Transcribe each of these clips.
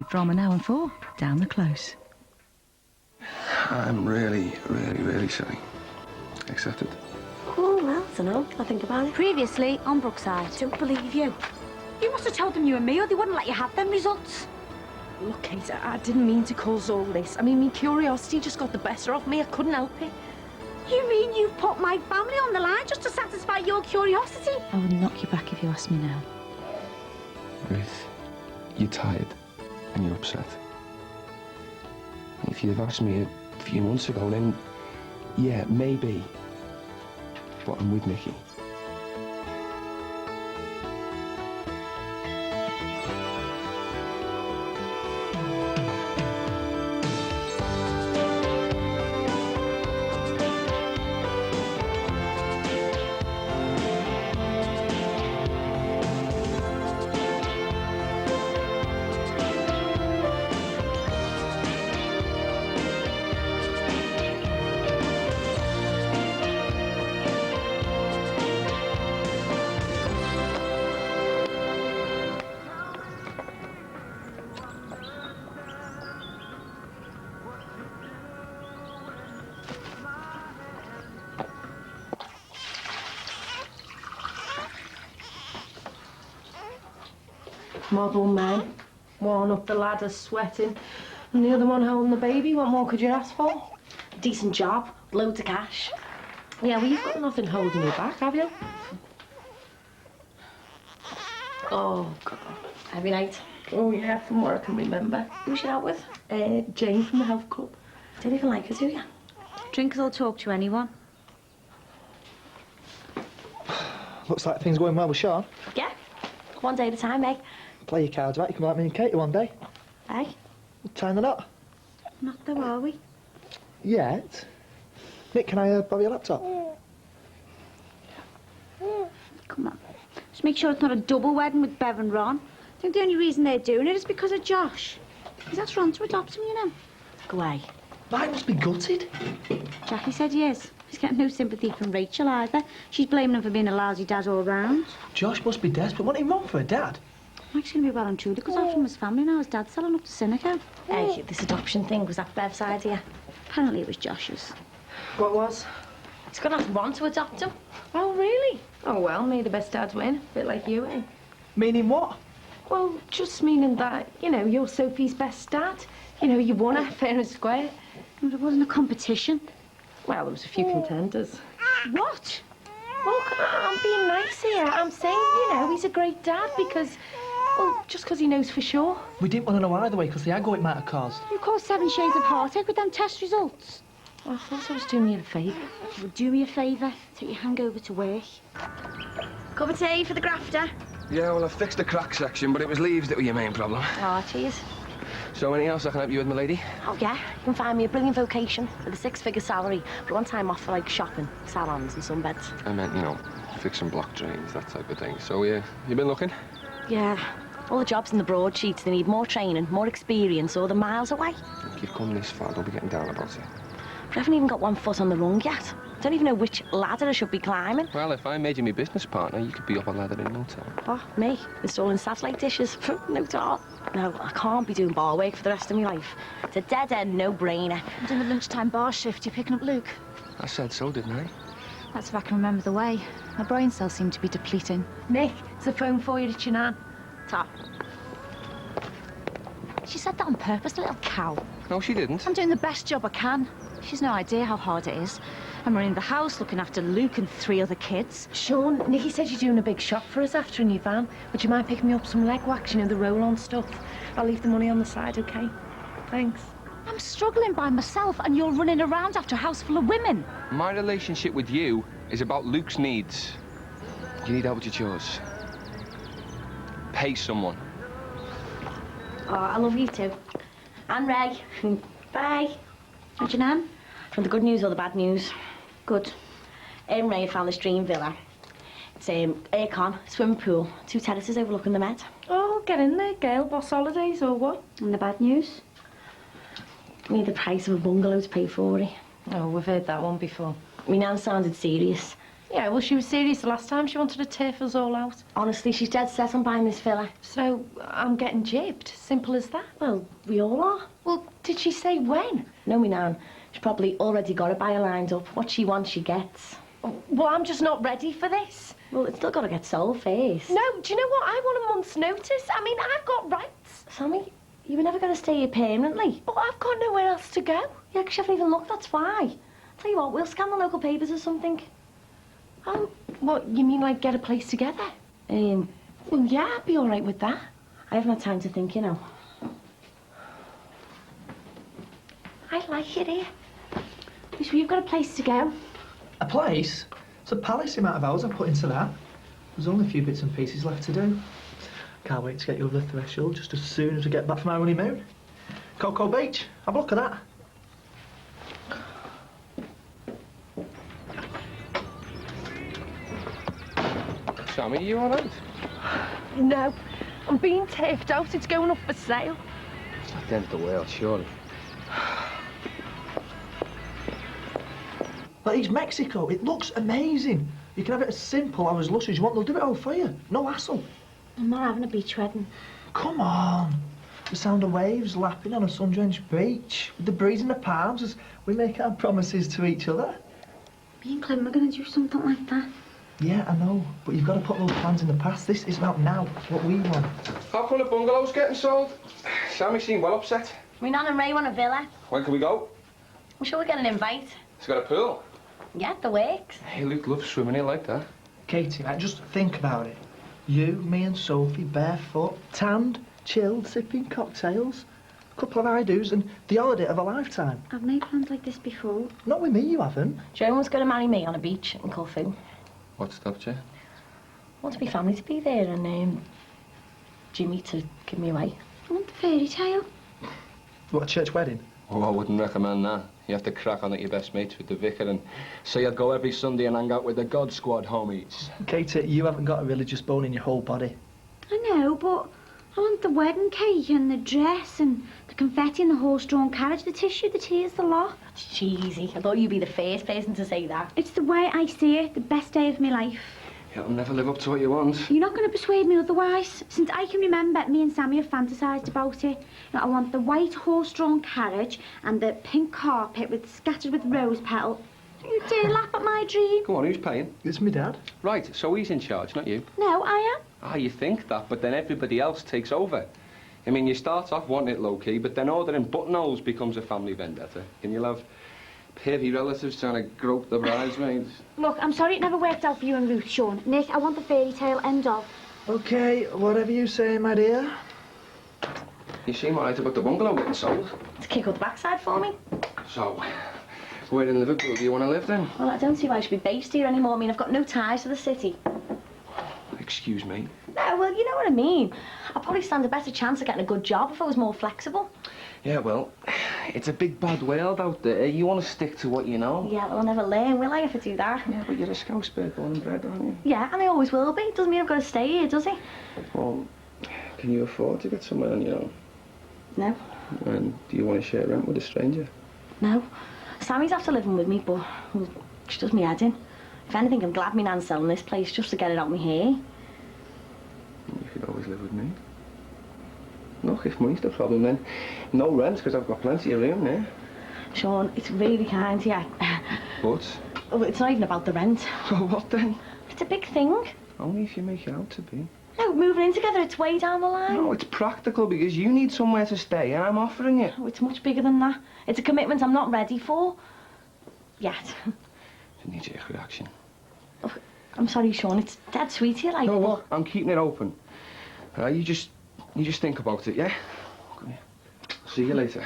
From an hour and 4, down the close. I'm really sorry. Accepted. Oh, well, I don't know. I'll think about it. Previously on Brookside. Don't believe you. You must have told them you and me or they wouldn't let you have them results. Look, Kate, I didn't mean to cause all this. I mean, my curiosity just got the better of me. I couldn't help it. You mean you've put my family on the line just to satisfy your curiosity? I would knock you back if you asked me now. Ruth, you're tired and you're upset. If you'd have asked me a few months ago, then yeah, maybe. But I'm with Nikki. Model men, one up the ladder sweating, and the other one holding the baby. What more could you ask for? Decent job, loads of cash. Yeah, well, you've got nothing holding you back, have you? Oh, God. Every night? Oh, yeah, from what I can remember. Who's you out with? Jane from the health club. Don't even like her, do you? Drinkers will talk to anyone. Looks like things are going well with Sean. Yeah, one day at a time, eh? Play your cards right, you can be like me and Katie one day. Eh? Tying the knot. Not though, are we? Yet. Nick, can I borrow your laptop? Come on. Just make sure it's not a double wedding with Bev and Ron. I think the only reason they're doing it is because of Josh. He's asked Ron to adopt him, you know. Go away. Mike must be gutted. Jackie said he is. He's getting no sympathy from Rachel either. She's blaming him for being a lousy dad all round. Josh must be desperate. What him wrong for a dad? Mike's going to be well and truly because off from his family now. His dad's selling up to Seneca. Hey, this adoption thing, was that Bev's idea? Apparently it was Josh's. What was? He's going to ask Ron to adopt him. Oh, really? Oh, well, may the best dads win. A bit like you, eh? Meaning what? Well, just meaning that, you know, you're Sophie's best dad. You know, you won her fair and square. But it wasn't a competition. Well, there was a few contenders. What? Look, I'm being nice here. I'm saying, you know, he's a great dad because, well, just because he knows for sure. We didn't want to know either way because the aggro it might have caused. You caused 7 shades of heartache with them test results. Oh, I thought I was doing you a favour. Well, do me a favour. Take your hangover to work. Cup of tea for the grafter. Yeah, well, I fixed the crack section, but it was leaves that were your main problem. Oh, cheers. So anything else I can help you with, my lady? Oh, yeah. You can find me a brilliant vocation with a 6-figure salary, but one time off for, like, shopping, salons and sunbeds. I meant, you know, fixing block drains, that type of thing. So, yeah, you been looking? Yeah. All the jobs in the broadsheets, they need more training, more experience, or they're miles away. If you've come this far, don't be getting down about it. But I haven't even got one foot on the rung yet. I don't even know which ladder I should be climbing. Well, if I made you my business partner, you could be up a ladder in no time. Oh, me? Installing satellite dishes? No thought. No, I can't be doing bar work for the rest of my life. It's a dead-end no-brainer. I'm doing the lunchtime bar shift. You picking up Luke? I said so, didn't I? That's if I can remember the way. My brain cells seem to be depleting. Nick, it's a phone for you, it's your nan. Top. She said that on purpose, the little cow. No, she didn't. I'm doing the best job I can. She's no idea how hard it is. I'm running the house, looking after Luke and 3 other kids. Sean, Nicky said you're doing a big shop for us after in your van. Would you mind picking me up some leg wax, you know, the roll-on stuff? I'll leave the money on the side, OK? Thanks. I'm struggling by myself and you're running around after a house full of women. My relationship with you is about Luke's needs. You need help with your chores. Pay someone. Oh, I love you too. And Ray. Bye. What's your nan? From the good news or the bad news? Good. Ray had found this dream villa. It's aircon, swimming pool, 2 terraces overlooking the Met. Oh, get in there, girl. Boss holidays or what? And the bad news? We need the price of a bungalow to pay for it. Oh, we've heard that one before. My nan sounded serious. Yeah, well, she was serious the last time. She wanted to turf us all out. Honestly, she's dead set on buying this villa. So I'm getting jibbed. Simple as that. Well, we all are. Well, did she say when? No, me nan. She's probably already got a buyer lined up. What she wants, she gets. Well, I'm just not ready for this. Well, it's still got to get sold first. No, do you know what? I want a month's notice. I mean, I've got rights. Sammy, you were never going to stay here permanently. But I've got nowhere else to go. Yeah, 'cause you haven't even looked, that's why. Tell you what, we'll scan the local papers or something. What, you mean like get a place together? Well, yeah, I'd be all right with that. I haven't had time to think, you know. I like it here. So you've got a place to go. A place? It's a palace, the amount of hours I put into that. There's only a few bits and pieces left to do. Can't wait to get you over the threshold just as soon as we get back from our honeymoon. Cocoa Beach, have a look at that. Sammy, are you all right? No, I'm being turfed out. It's going up for sale. It's not the end of the world, surely. But East Mexico, it looks amazing. You can have it as simple or as lush as you want. They'll do it all for you. No hassle. I'm not having a beach wedding. Come on. The sound of waves lapping on a sun-drenched beach, with the breeze in the palms as we make our promises to each other. Me and Clem are going to do something like that. Yeah, I know, but you've got to put those plans in the past. This is about now, what we want. How come the bungalow's getting sold? Sammy seemed well upset. Me nan and Ray want a villa. When can we go? I'm sure we'll get an invite. It's got a pool. Yeah, the works. Hey, Luke loves swimming, he like that. Katie, like, just think about it. You, me and Sophie, barefoot, tanned, chilled, sipping cocktails. A couple of I-do's and the holiday of a lifetime. I've made plans like this before. Not with me, you haven't. Joan's going to marry me on a beach in Corfu. What stopped you? I want my family to be there and Jimmy to give me away. I want the fairy tale. What, a church wedding? Oh, I wouldn't recommend that. You have to crack on at your best mates with the vicar and say I'd go every Sunday and hang out with the God Squad homies. Katie, you haven't got a religious bone in your whole body. I know, but I want the wedding cake and the dress and the confetti and the horse-drawn carriage, the tissue, the tears, the lot. That's cheesy. I thought you'd be the first person to say that. It's the way I see it, the best day of my life. You'll never live up to what you want. You're not going to persuade me otherwise. Since I can remember, me and Sammy have fantasised about it. Now, I want the white horse-drawn carriage and the pink carpet scattered with rose petals. You dare laugh at my dream? Come on, who's paying? It's my dad. Right, so he's in charge, not you. No, I am. Ah, you think that, but then everybody else takes over. I mean, you start off wanting it low-key, but then ordering buttonholes becomes a family vendetta. And you'll have pervy relatives trying to grope the bridesmaids. Look, I'm sorry it never worked out for you and Ruth, Sean. Nick, I want the fairy tale, end of. OK, whatever you say, my dear. You seem all right about the bungalow getting sold. To kick up the backside for me. So, where in Liverpool do you want to live then? Well, I don't see why I should be based here anymore. I mean, I've got no ties to the city. Excuse me. No, well, you know what I mean. I'd probably stand a better chance of getting a good job if I was more flexible. Yeah, well, it's a big bad world out there. You want to stick to what you know. Yeah, well, I'll never learn, will I, if I do that? Yeah, but you're a Scouse bird born and bred, aren't you? Yeah, and I always will be. Doesn't mean I've got to stay here, does it? Well, can you afford to get somewhere on your own? No. And do you want to share rent with a stranger? No. Sammy's after living with me, but well, she does me head in. If anything, I'm glad me nan's selling this place just to get it out my hair. You could always live with me. Look, if money's the problem, then no rent, because I've got plenty of room there. Sean, it's really kind, yeah. But? Oh, it's not even about the rent. Well, what then? It's a big thing. Only if you make it out to be. No, moving in together, it's way down the line. No, it's practical because you need somewhere to stay and I'm offering it. Oh, it's much bigger than that. It's a commitment I'm not ready for. Yet. It's a knee-jerk reaction. Oh, I'm sorry, Sean, it's dead sweet here, like... No, look, I'm keeping it open. You just think about it, yeah? Come here. See you later.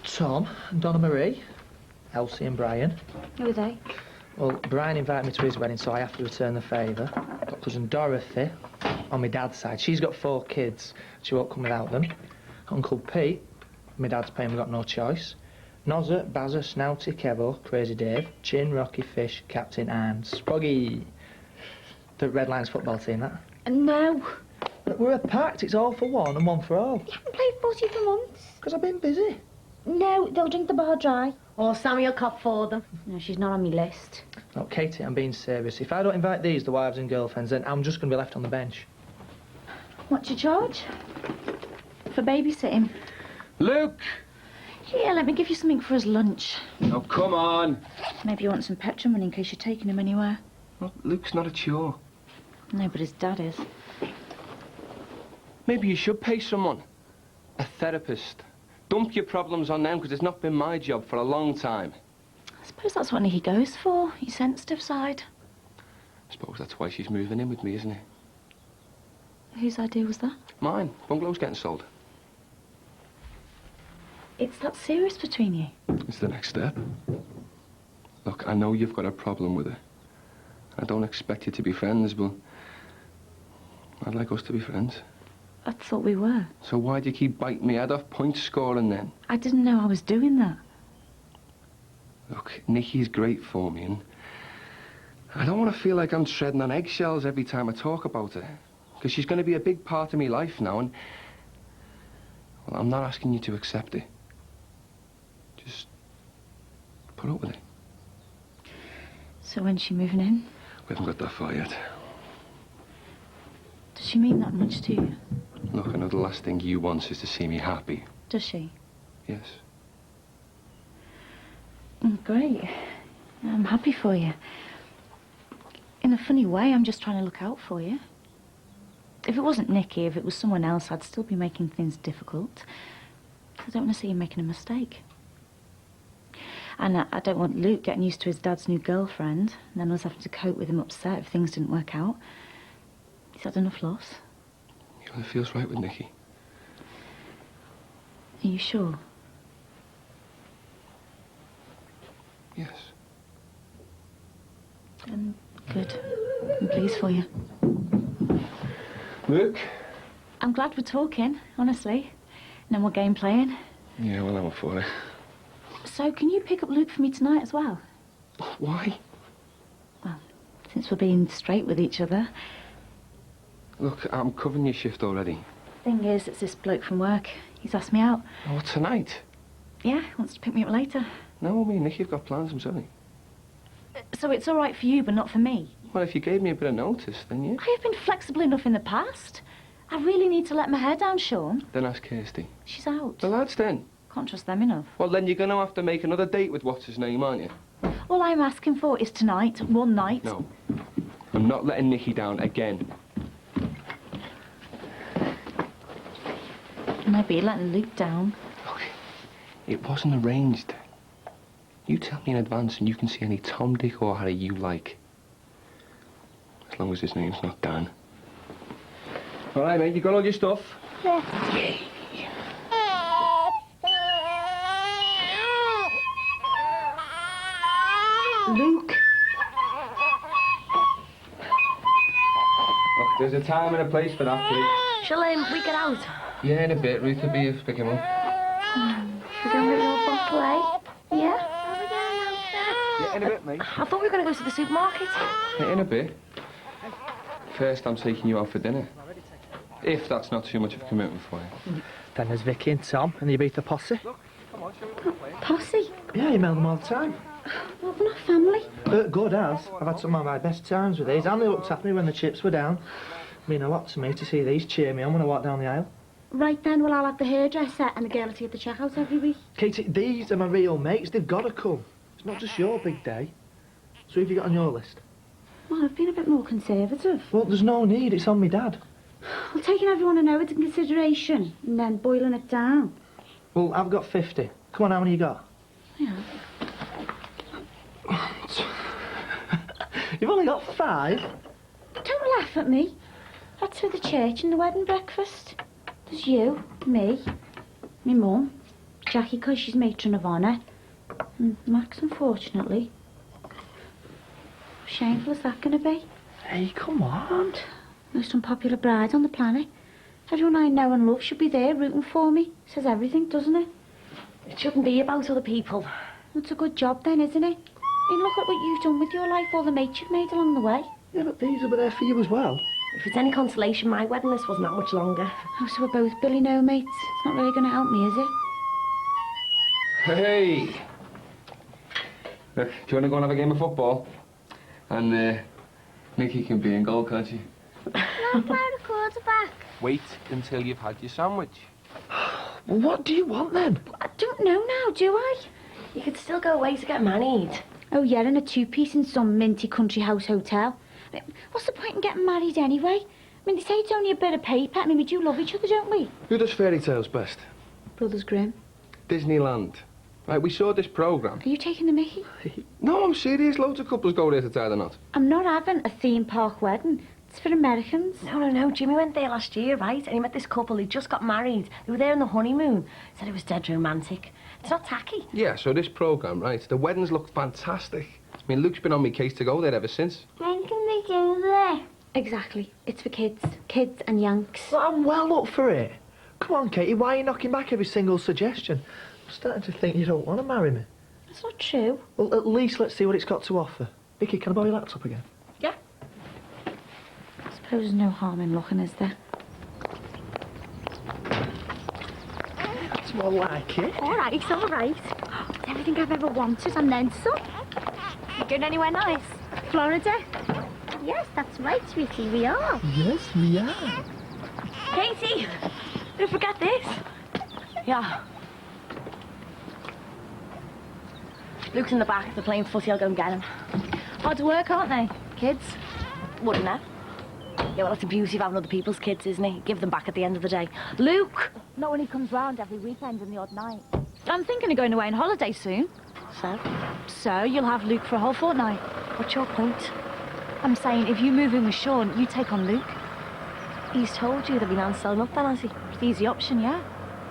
Tom and Donna Marie, Elsie and Brian. Who are they? Well, Brian invited me to his wedding, so I have to return the favour. Got cousin Dorothy on my dad's side. She's got 4 kids. She won't come without them. Uncle Pete, my dad's paying, we've got no choice. Nozza, Bazza, Snouty, Kevo, Crazy Dave, Chin, Rocky, Fish, Captain and Sproggy. The Red Lions football team, that. No. But we're a pact. It's all for one and one for all. You haven't played footy for months. Because I've been busy. No, they'll drink the bar dry. Or Sammy will cop for them. No, she's not on my list. No, Katie, I'm being serious. If I don't invite these, the wives and girlfriends, then I'm just going to be left on the bench. What's your charge? For babysitting? Luke! Yeah, let me give you something for his lunch. Oh, come on. Maybe you want some petrol money in case you're taking him anywhere. Well, Luke's not a chore. No, but his dad is. Maybe you should pay someone. A therapist. Dump your problems on them, because it's not been my job for a long time. I suppose that's what Nicky goes for, your sensitive side. I suppose that's why she's moving in with me, isn't it? Whose idea was that? Mine. Bungalow's getting sold. It's that serious between you? It's the next step. Look, I know you've got a problem with her. I don't expect you to be friends, but I'd like us to be friends. I thought we were. So why do you keep biting me head off point scoring then? I didn't know I was doing that. Look, Nicky's great for me, and I don't want to feel like I'm treading on eggshells every time I talk about her. Because she's going to be a big part of my life now, and well, I'm not asking you to accept it. Just put up with it. So when's she moving in? We haven't got that far yet. Does she mean that much to you? Look, I know the last thing you want is to see me happy. Does she? Yes. Great. I'm happy for you. In a funny way, I'm just trying to look out for you. If it wasn't Nicky, if it was someone else, I'd still be making things difficult. I don't want to see you making a mistake. And I don't want Luke getting used to his dad's new girlfriend, and then us having to cope with him upset if things didn't work out. He's had enough loss. Yeah, well, it feels right with Nicky. Are you sure? Yes. Good. I'm pleased for you. Luke? I'm glad we're talking, honestly. No more game playing. Yeah, well, I'm up for it. So, can you pick up Luke for me tonight as well? Why? Well, since we're being straight with each other. Look, I'm covering your shift already. Thing is, it's this bloke from work. He's asked me out. Oh, tonight? Yeah, wants to pick me up later. No, me and Nicky have got plans, I'm sorry. So it's all right for you, but not for me? Well, if you gave me a bit of notice, then yeah. I have been flexible enough in the past. I really need to let my hair down, Sean. Then ask Kirsty. She's out. The lads, then? Can't trust them enough. Well, then you're going to have to make another date with what's-his-name, aren't you? All I'm asking for is tonight, one night. No. I'm not letting Nicky down again. Maybe you're letting Luke down. Look, it wasn't arranged. You tell me in advance and you can see any Tom, Dick or Harry you like. As long as his name's not Dan. All right, mate, you got all your stuff? Yeah. Luke. Look, there's a time and a place for that, kid. Shall we get out? Yeah, in a bit. Ruth will be picking him up. Should we go and get your bottle, eh? Yeah? Yeah, in a bit, mate. I thought we were going to go to the supermarket. Yeah, in a bit. First, I'm taking you out for dinner. If that's not too much of a commitment for you. Then there's Vicky and Tom and the Ibiza posse. Posse? Yeah, you mail them all the time. Well, we're not family. Good as. I've had some of my best times with these, and they looked at me when the chips were down. Mean a lot to me to see these cheer me on when I walk down the aisle. Right then, well, I'll have the hairdresser and the girl to get the checkout every week. Katie, these are my real mates. They've got to come. It's not just your big day. So who have you got on your list? Well, I've been a bit more conservative. Well, there's no need. It's on me dad. Well, taking everyone I know into consideration and then boiling it down. Well, I've got 50. Come on, how many you got? Yeah. You've only got 5? Don't laugh at me. That's for the church and the wedding breakfast. There's you, me, me mum, Jackie 'cause she's matron of honour, and Max, unfortunately. How shameful is that going to be? Hey, come on. Most unpopular bride on the planet. Everyone I know and love should be there rooting for me. Says everything, doesn't it? It shouldn't be about other people. It's a good job then, isn't it? I mean, look at what you've done with your life, all the mates you've made along the way. Yeah, but these will be there for you as well. If it's any consolation, my wedding list wasn't that much longer. Oh, so we're both Billy no mates. It's not really going to help me, is it? Hey! Look, do you want to go and have a game of football? And Nicky can be in goal, can't she? No, play the quarterback. Wait until you've had your sandwich. Well, what do you want then? I don't know now, do I? You could still go away to get married. Oh, yeah, in a two-piece in some minty country house hotel. I mean, what's the point in getting married anyway? I mean, they say it's only a bit of paper. I mean, we do love each other, don't we? Who does fairy tales best? Brothers Grimm. Disneyland. Right, we saw this programme. Are you taking the mickey? No, I'm serious. Loads of couples go there to tie the knot. I'm not having a theme park wedding. It's for Americans. No. Jimmy went there last year, right? And he met this couple. He just got married. They were there on the honeymoon. Said it was dead romantic. It's not tacky. Yeah, so this programme, right, the weddings look fantastic. I mean, Luke's been on my case to go there ever since. When can we go there? Exactly. It's for kids. Kids and Yanks. Well, I'm well up for it. Come on, Katie, why are you knocking back every single suggestion? I'm starting to think you don't want to marry me. That's not true. Well, at least let's see what it's got to offer. Vicky, can I borrow your laptop again? Yeah. I suppose there's no harm in looking, is there? That's more like it. All right, it's all right. It's everything I've ever wanted and then some. You going anywhere nice? Florida? Yes, that's right, sweetie, we are. Yes, we are. Katie! Don't forget this. Yeah. Luke's in the back. They're playing footy. I'll go and get him. Hard work, aren't they, kids? Wouldn't it? Yeah, well, that's the beauty of having other people's kids, isn't it? Give them back at the end of the day. Luke! Not when he comes round every weekend and the odd night. I'm thinking of going away on holiday soon. So? So you'll have Luke for a whole fortnight. What's your point? I'm saying if you move in with Sean, you take on Luke. He's told you that my nan's selling up then, has he? It's the easy option, yeah?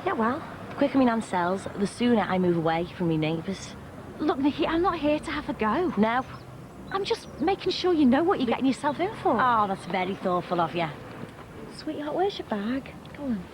Yeah, well, the quicker my nan sells, the sooner I move away from my neighbours. Look, Nikki, I'm not here to have a go. No? I'm just making sure you know what you're getting yourself in for. Oh, that's very thoughtful of you. Sweetheart, where's your bag? Go on.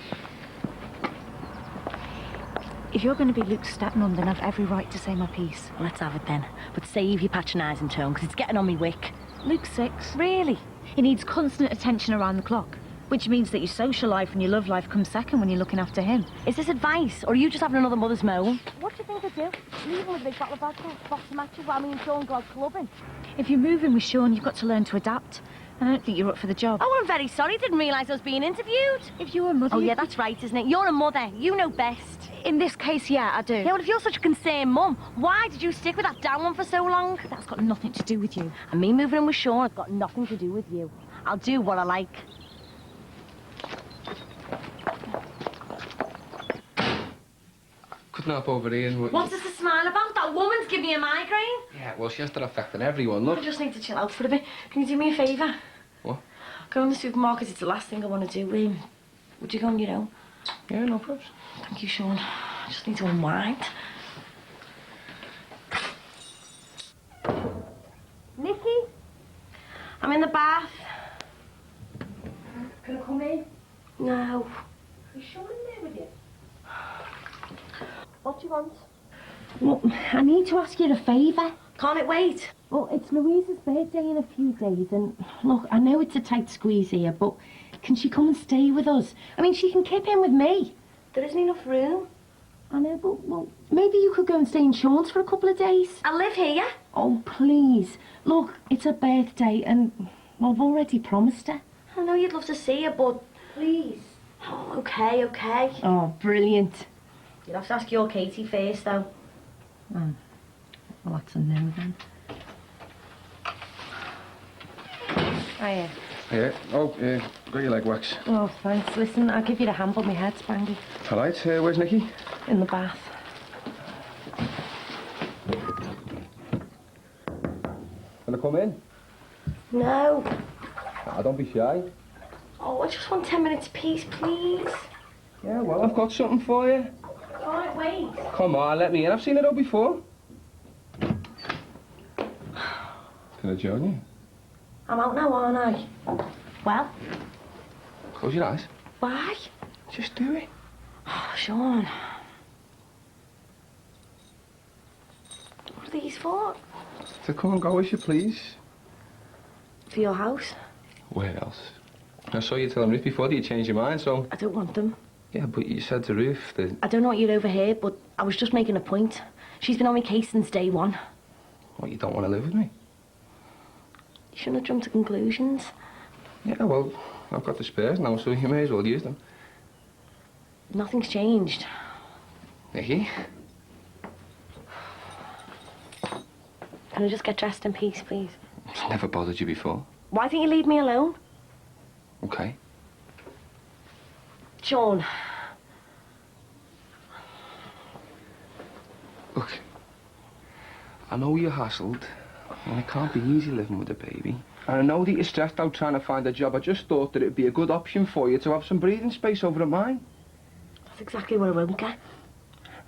If you're going to be Luke's stepmom, then I've every right to say my piece. Well, let's have it then. But save your patronising tone, because it's getting on me wick. Luke's 6. Really? He needs constant attention around the clock, which means that your social life and your love life come second when you're looking after him. Is this advice, or are you just having another mother's moan? What do you think I do? Leave him with a big bottle of vodka, boxing matches while me and Sean go out clubbing. If you're moving with Sean, you've got to learn to adapt. I don't think you're up for the job. Oh, I'm very sorry. Didn't realise I was being interviewed. If you were a mother... Oh, you'd yeah, be- that's right, isn't it? You're a mother. You know best. In this case, yeah, I do. Yeah, well, if you're such a concerned mum, why did you stick with that down one for so long? That's got nothing to do with you. And me moving in with Sean has got nothing to do with you. I'll do what I like. Couldn't help over here. What's this to smile about? That woman's giving me a migraine. Yeah, well, she has to affect everyone, look. I just need to chill out for a bit. Can you do me a favour? What? Go in the supermarket. It's the last thing I want to do. Would you go on your own? Yeah, no problems. Thank you, Sean. I just need to unwind. Nikki? I'm in the bath. Can I come in? No. Are you sure I'm there with you? What do you want? Well, I need to ask you a favour. Can't it wait? Well, it's Louisa's birthday in a few days, and look, I know it's a tight squeeze here, but can she come and stay with us? I mean, she can kip in with me. There isn't enough room. I know, but, well, maybe you could go and stay in Sean's for a couple of days. I live here. Oh, please. Look, it's her birthday, and well, I've already promised her. I know you'd love to see her, but... Please. Oh, okay. Oh, brilliant. You'll have to ask your Katie first, though. Oh, well, that's a no, then. Oh, yeah. Yeah. Oh, got your leg wax. Oh, thanks. Listen, I'll give you the hand, but my head's banging. All right, where's Nicky? In the bath. Can I come in? No. Ah, don't be shy. Oh, I just want 10 minutes peace, please. Yeah, well, I've got something for you. All right, wait. Come on, let me in. I've seen it all before. Can I join you? I'm out now, aren't I? Well, Close your eyes. why? Just do it. Oh, Sean. What are these for? To come and go as you please. For your house? Where else? I saw you tell him this before that you changed your mind, so... I don't want them. Yeah, but you said to Ruth that... I don't know what you'd overhear, but I was just making a point. She's been on my case since day one. What, you don't want to live with me? You shouldn't have jumped to conclusions. Yeah, well, I've got the spares now, so you may as well use them. Nothing's changed. Nicky? Can I just get dressed in peace, please? It's never bothered you before. Why don't you leave me alone? Okay. Sean. Look, I know you're hassled, and it can't be easy living with a baby. And I know that you're stressed out trying to find a job. I just thought that it'd be a good option for you to have some breathing space over at mine. That's exactly what I won't get.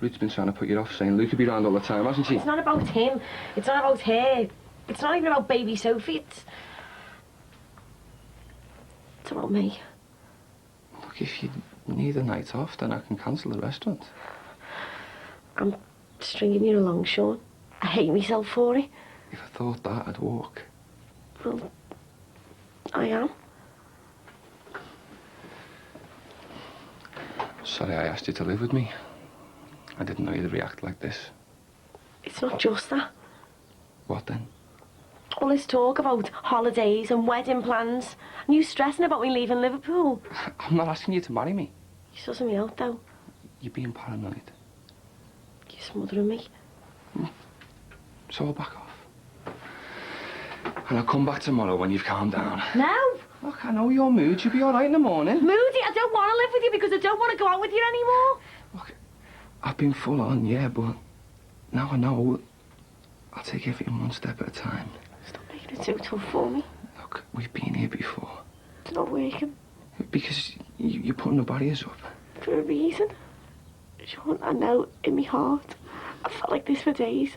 Ruth's been trying to put you off, saying Luke will be around all the time, hasn't she? It's not about him. It's not about her. It's not even about baby Sophie. It's about me. Look, if you need a night off, then I can cancel the restaurant. I'm stringing you along, Sean. I hate myself for it. If I thought that, I'd walk. Well, I am. Sorry I asked you to live with me. I didn't know you'd react like this. It's not just that. What then? All this talk about holidays and wedding plans, and you stressing about me leaving Liverpool. I'm not asking you to marry me. You're sussing me out, though. You're being paranoid. You're smothering me. So I'll back off. And I'll come back tomorrow when you've calmed down. No! Look, I know your mood. You'll be all right in the morning. Moody, I don't want to live with you because I don't want to go out with you anymore. Look, I've been full on, yeah, but now I know I'll take everything one step at a time. Stop making it so tough for me. Look, we've been here before. It's not working. Because you're putting the barriers up. For a reason. Sean, I know in my heart I've felt like this for days.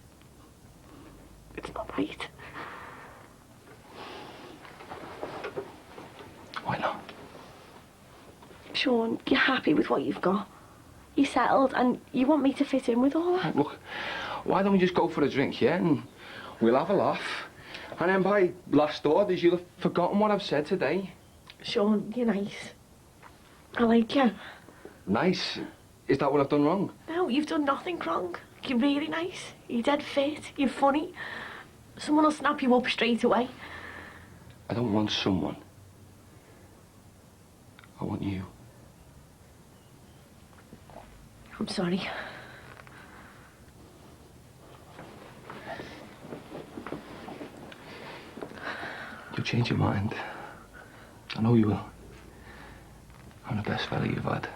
It's not right. Why not? Sean, you're happy with what you've got. You're settled and you want me to fit in with all that. Look, why don't we just go for a drink, yeah? And we'll have a laugh. And then by last orders, you'll have forgotten what I've said today. Sean, you're nice. I like you. Nice? Is that what I've done wrong? No, you've done nothing wrong. You're really nice. You're dead fit. You're funny. Someone will snap you up straight away. I don't want someone. I want you. I'm sorry. You'll change your mind. I know you will. I'm the best fella you've had.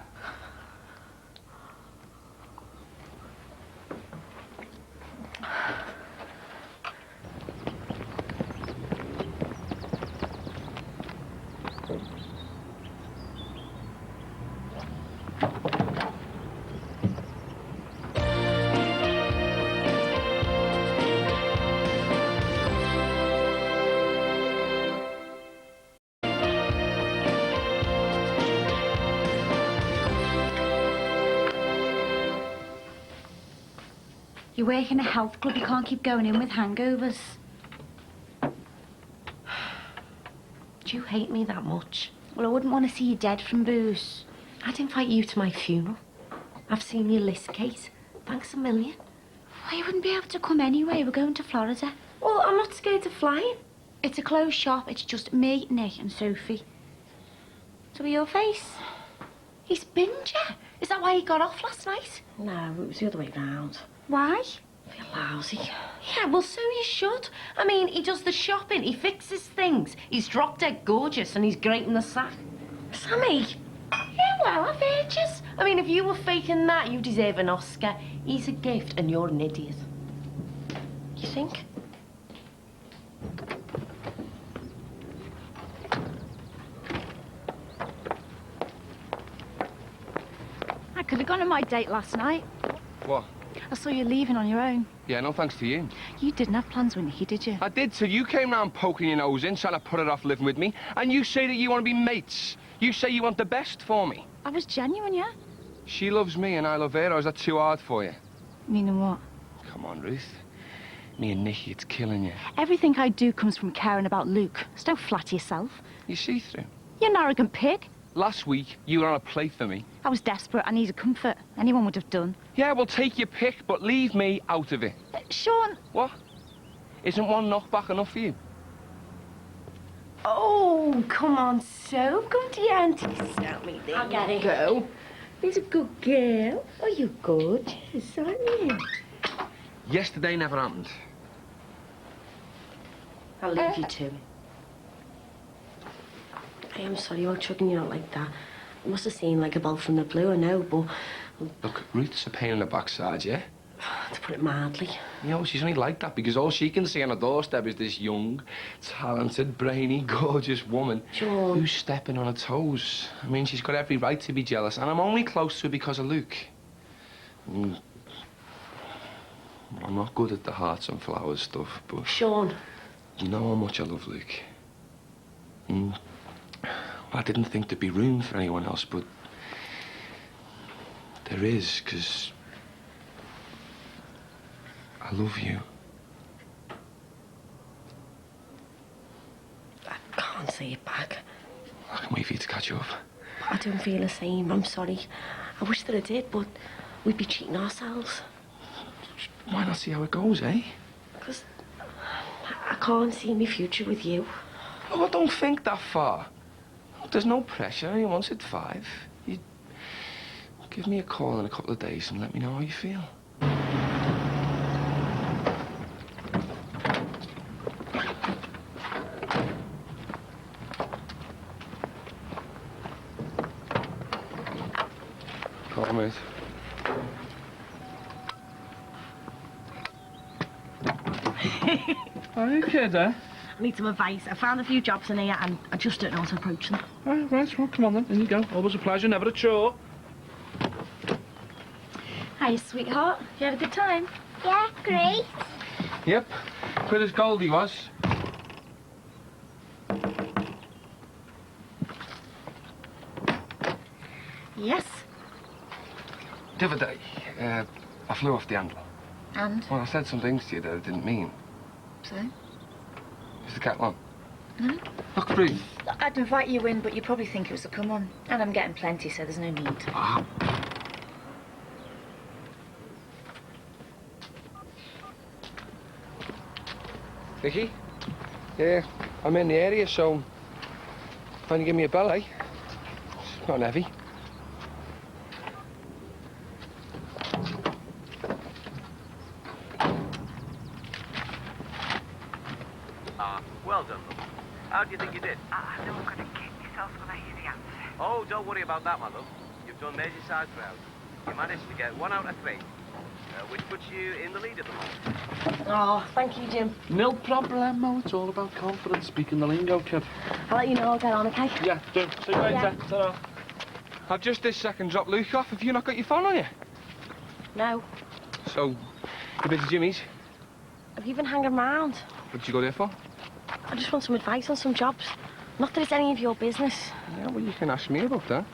You work in a health club, you can't keep going in with hangovers. Do you hate me that much? Well, I wouldn't want to see you dead from booze. I'd invite you to my funeral. I've seen your list, Kate. Thanks a million. Well, you wouldn't be able to come anyway. We're going to Florida. Well, I'm not scared of flying. It's a closed shop. It's just me, Nick and Sophie. So your face? He's binned you. Is that why he got off last night? No, it was the other way round. Why? I feel lousy. Yeah, well, so you should. I mean, he does the shopping, he fixes things. He's drop dead gorgeous and he's great in the sack. Sammy? Yeah, well, I've heard you. I mean, if you were faking that, you deserve an Oscar. He's a gift and you're an idiot. You think? I could have gone on my date last night. What? I saw you leaving on your own. Yeah, no thanks to you. You didn't have plans with Nicky, did you? I did, so you came round poking your nose in, trying to put it off living with me, and you say that you want to be mates. You say you want the best for me. I was genuine, yeah? She loves me and I love her, or is that too hard for you? Meaning what? Come on, Ruth. Me and Nicky, it's killing you. Everything I do comes from caring about Luke. So don't flatter yourself. You see through. You're an arrogant pig. Last week, you were on a plate for me. I was desperate. I needed comfort. Anyone would have done. Yeah, well, take your pick, but leave me out of it. Sean. What? Isn't one knockback enough for you? Oh, come on, so come to your auntie. Start me there. I'll get it. Go. He's a good girl. Oh, you're gorgeous, aren't you? Yesterday never happened. I'll leave you to it. I am sorry about chucking you out like that. It must have seemed like a bolt from the blue, I know, but... Look, Ruth's a pain in the backside, yeah? To put it mildly. You know, she's only like that because all she can see on her doorstep is this young, talented, brainy, gorgeous woman Sean. who's stepping on her toes. I mean, she's got every right to be jealous, and I'm only close to her because of Luke. I'm not good at the hearts and flowers stuff, but... Sean. You know how much I love Luke. I didn't think there'd be room for anyone else, but... there is, because... I love you. I can't say it back. I can wait for you to catch up. I don't feel the same, I'm sorry. I wish that I did, but we'd be cheating ourselves. Why not see how it goes, eh? Because I can't see my future with you. Oh, don't think that far. There's no pressure. Anyone's at 5. You give me a call in a couple of days and let me know how you feel. Call, mate. Are you kidding? I need some advice. I found a few jobs in here and I just don't know how to approach them. Right, well, come on then. In you go. Always a pleasure, never a chore. Hiya, sweetheart. You had a good time? Yeah, great. Yep. Quit as Goldie was. Yes. The other day, I flew off the handle. And? Well, I said some things to you that I didn't mean. So? Is the kettle on? No. Look, Ruth. I'd invite you in, but you'd probably think it was a come-on. And I'm getting plenty, so there's no need. Ah. Vicky? Yeah, I'm in the area, so... Can you give me a bell, eh? It's not heavy. Well done. How do you think you did? I know I'm going to kick myself when I hear the answer. Oh, don't worry about that, my love. You've done major size ground. You managed to get 1 out of 3, which puts you in the lead at the moment. Oh, thank you, Jim. No problemo. It's all about confidence, speaking the lingo, kid. I'll let you know I'll get on, okay? Yeah, do. See you later. Ta-ra. I've just this second dropped Luke off. Have you not got your phone on you? No. So, you been to Jimmy's? Have you been hanging around? What did you go there for? I just want some advice on some jobs. Not that it's any of your business. Yeah, well, you can ask me about that.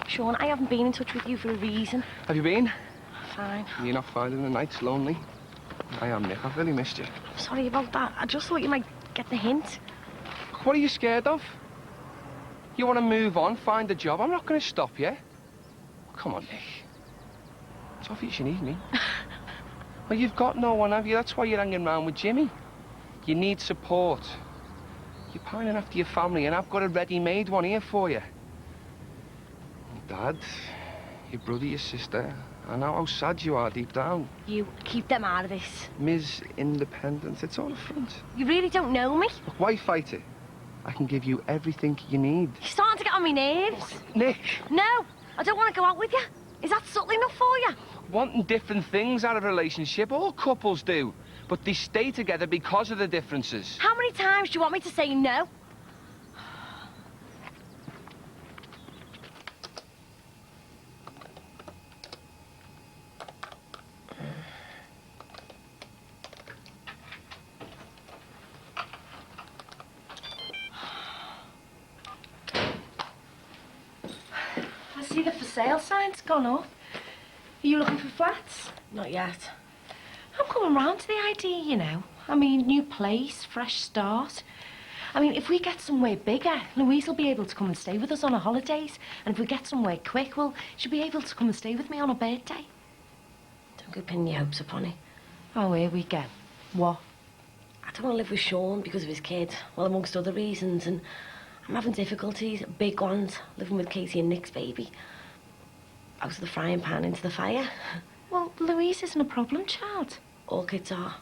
Sean, I haven't been in touch with you for a reason. Have you been? Fine. You're not finding the nights lonely? I am, Nick. I've really missed you. I'm sorry about that. I just thought you might get the hint. What are you scared of? You want to move on, find a job? I'm not going to stop you. Come on, Nick. It's obvious you need me. Well, you've got no one, have you? That's why you're hanging around with Jimmy. You need support. You're pining after your family, and I've got a ready-made one here for you. Your dad, your brother, your sister. I know how sad you are deep down. You keep them out of this. Ms. Independence, it's all a front. You really don't know me. Look, why fight it? I can give you everything you need. You're starting to get on my nerves. Nick, No, I don't want to go out with you. Is that subtle enough for you? wanting different things out of a relationship, all couples do. But they stay together because of the differences. How many times do you want me to say no? I see the for sale sign's gone up. Are you looking for flats? Not yet. I'm coming round to the idea, you know. I mean, new place, fresh start. I mean, if we get somewhere bigger, Louise will be able to come and stay with us on her holidays. And if we get somewhere quick, well, she'll be able to come and stay with me on her birthday. Don't go pinning your hopes upon it. Oh, here we go. What? I don't want to live with Sean because of his kid, well, amongst other reasons, and I'm having difficulties, big ones, living with Katie and Nick's baby. Out of the frying pan into the fire. Well, Louise isn't a problem child. All kids are.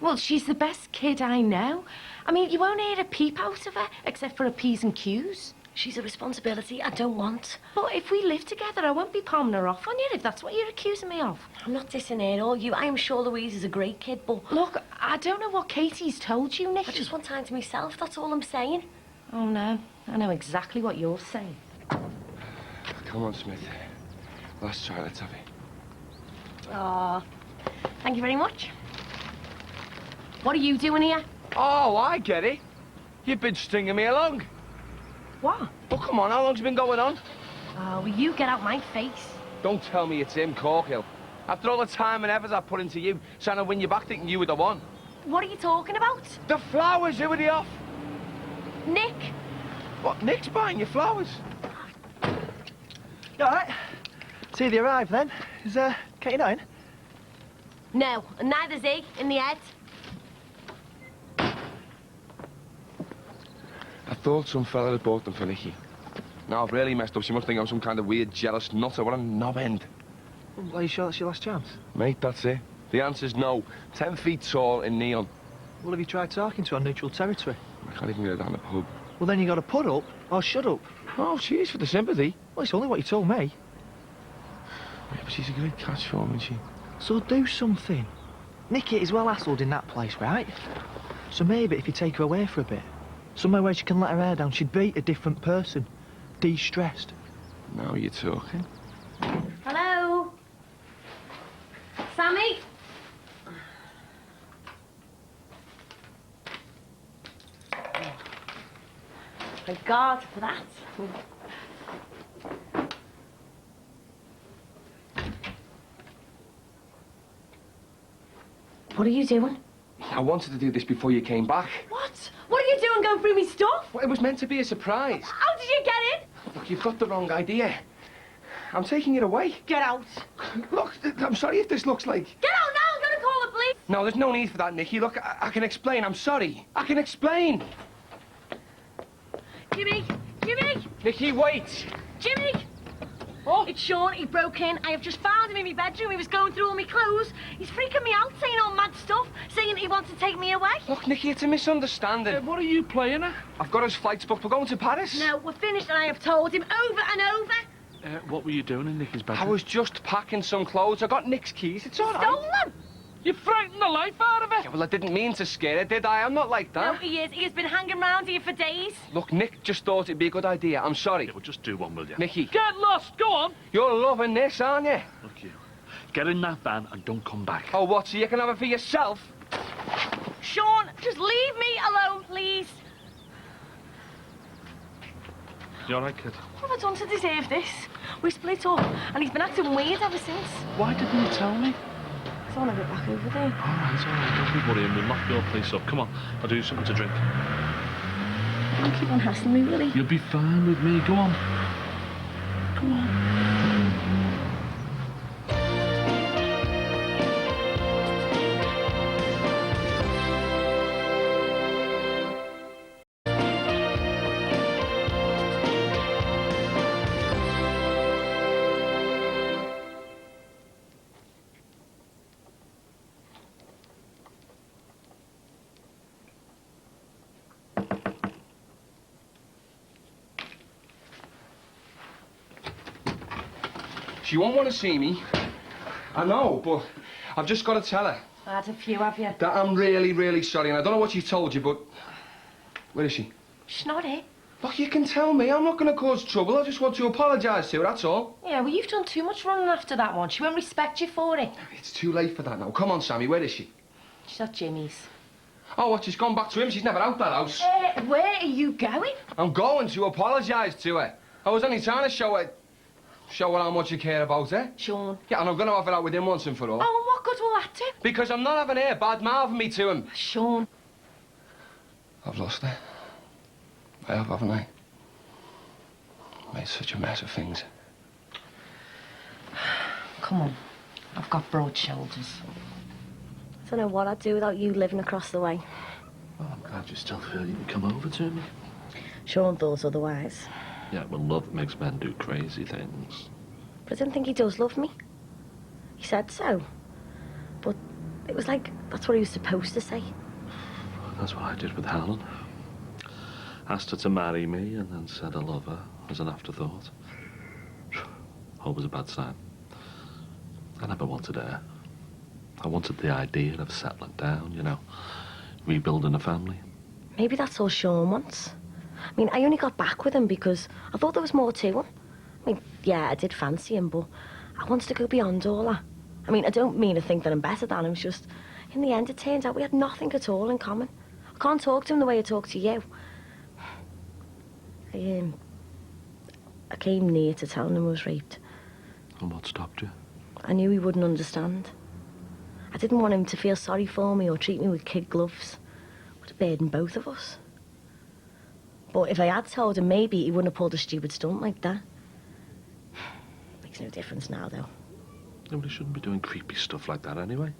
Well, she's the best kid I know. I mean, you won't hear a peep out of her, except for her P's and Q's. She's a responsibility I don't want. But if we live together, I won't be palming her off on you, if that's what you're accusing me of. I'm not dissing her or you. I am sure Louise is a great kid, but... Look, I don't know what Katie's told you, Nick. I just want time to myself, that's all I'm saying. Oh, no. I know exactly what you're saying. Come on, Smith. Last try, let's have it. Oh, thank you very much. What are you doing here? Oh, I get it. You've been stringing me along. What? Well, come on, how long's it been going on? Oh, will you get out my face? Don't tell me it's him, Corkhill. After all the time and efforts I've put into you, trying to win you back thinking you were the one. What are you talking about? The flowers, who are they off? Nick? What, Nick's buying your flowers? You all right? See you arrived then. Is Katie not in? No, and neither's he, in the head. I thought some fella had bought them for Nicky. Now I've really messed up. She must think I'm some kind of weird, jealous nutter. What a knob end. Well, are you sure that's your last chance? Mate, that's it. The answer's no. 10 feet tall in neon. Well, have you tried talking to her on neutral territory? I can't even get her down the pub. Well, then you got to put up or shut up. Oh, cheers for the sympathy. Well, it's only what you told me. Yeah, but she's a great catch for me, isn't she? So do something. Nicky is well hassled in that place, right? So maybe if you take her away for a bit, somewhere where she can let her hair down, she'd be a different person. De-stressed. Now you're talking. Hello? Sammy? Thank God for that. What are you doing? I wanted to do this before you came back. What? What are you doing going through me stuff? Well, it was meant to be a surprise. How did you get in? Look, you've got the wrong idea. I'm taking it away. Get out. Look, I'm sorry if this looks like... Get out now! I'm going to call the police. No, there's no need for that, Nicky. Look, I can explain. I'm sorry. I can explain. Jimmy! Jimmy! Nicky, wait. Jimmy! Oh, it's Sean. He broke in. I have just found him in my bedroom. He was going through all my clothes. He's freaking me out, saying all mad stuff, saying he wants to take me away. Look, Nicky, it's a misunderstanding. What are you playing at? I've got his flights booked. We're going to Paris. No, we're finished, and I have told him over and over. What were you doing in Nicky's bedroom? I was just packing some clothes. I got Nick's keys. It's all right. Stole them. You frightened the life out of it. Yeah, well, I didn't mean to scare her, did I? I'm not like No, that. he is. He has been hanging around here for days. Look, Nick just thought it'd be a good idea. I'm sorry. Yeah, well, just do one, will you? Nicky, Get lost, go on. you're loving this, aren't you? Look, you. Get in that van and don't come back. Oh, what, so you can have it for yourself? Sean, just leave me alone, please. You all right, kid? What have I done to deserve this? We split up, and he's been acting weird ever since. Why didn't you tell me? I want to go back over there. All right, don't be worrying. We'll lock your place up. Come on, I'll do you something to drink. Don't keep on hassling me, will he? You'll be fine with me. Go on. Go on. She won't want to see me. I know, but I've just got to tell her I had a few, have you? that I'm really, really sorry. And I don't know what she told you, but... Where is she? She's not here. Look, you can tell me. I'm not going to cause trouble. I just want to apologise to her, that's all. Yeah, well, you've done too much running after that one. She won't respect you for it. It's too late for that now. Come on, Sammy, where is she? She's at Jimmy's. Oh, what, she's gone back to him? She's never out that house. Where are you going? I'm going to apologise to her. I was only trying to show her how much you care about her. Sean. Yeah, and I'm going to have it out with him once and for all. Oh, and what good will that do? Because I'm not having her bad-mouthing me to him. Sean. I've lost her. I have, haven't I? Made such a mess of things. Come on. I've got broad shoulders. I don't know what I'd do without you living across the way. Well, I'm glad you still feel you can come over to me. Sean thought otherwise. Yeah, well, love makes men do crazy things. But I don't think he does love me. He said so. But it was like, that's what he was supposed to say. That's what I did with Helen. Asked her to marry me and then said I love her as an afterthought. Always a bad sign. I never wanted her. I wanted the idea of settling down, you know, rebuilding a family. Maybe that's all Sean wants. I mean, I only got back with him because I thought there was more to him. I mean, yeah, I did fancy him, but I wanted to go beyond all that. I mean, I don't mean to think that I'm better than him, it's just, in the end, it turns out we had nothing at all in common. I can't talk to him the way I talk to you. I came near to telling him I was raped. And what stopped you? I knew he wouldn't understand. I didn't want him to feel sorry for me or treat me with kid gloves. It would have burdened both of us. But if I had told him, maybe he wouldn't have pulled a stupid stunt like that. Makes no difference now, though. Nobody shouldn't be doing creepy stuff like that anyway.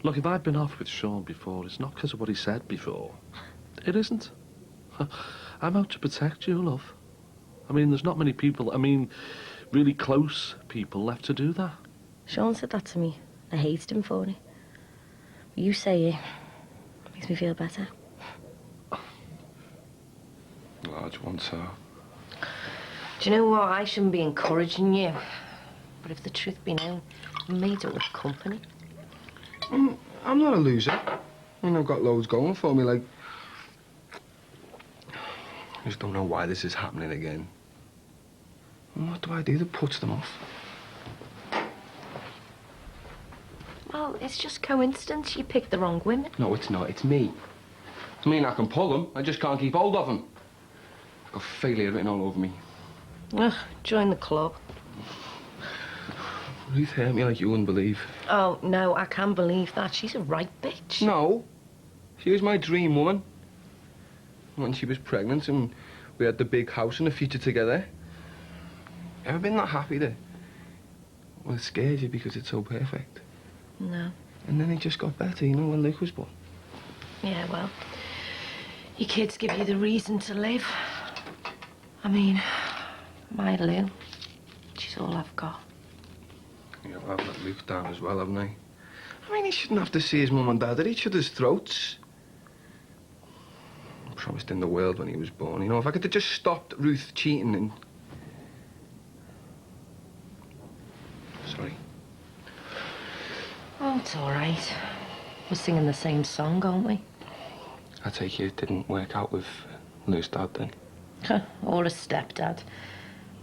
Look, if I've been off with Sean before, it's not because of what he said before. It isn't. I'm out to protect you, love. I mean, there's not many people, really close people left to do that. Sean said that to me. I hated him for it. You say it makes me feel better. Large one, so. Do you know what? I shouldn't be encouraging you. But if the truth be known, you made it with company. I'm not a loser. I mean, I've got loads going for me, like... I just don't know why this is happening again. And what do I do that puts them off? Well, it's just coincidence you picked the wrong women. No, it's not. It's me. I mean, I can pull them. I just can't keep hold of them. I've got failure written all over me. Ugh, join the club. Ruth hurt me like you wouldn't believe. Oh, no, I can't believe that. She's a right bitch. No. She was my dream woman. When she was pregnant and we had the big house and the future together. Ever been that happy there? Well, it scares you because it's so perfect. No. And then it just got better, you know, when Luke was born. Yeah, well, your kids give you the reason to live. I mean, my Lil, she's all I've got. Yeah, well, I've let Luke down as well, haven't I? I mean, he shouldn't have to see his mum and dad at each other's throats. I promised him the world when he was born. You know, if I could have just stopped Ruth cheating and... Sorry. Oh, it's all right. We're singing the same song, aren't we? I take it didn't work out with Luke's dad then? Or a stepdad.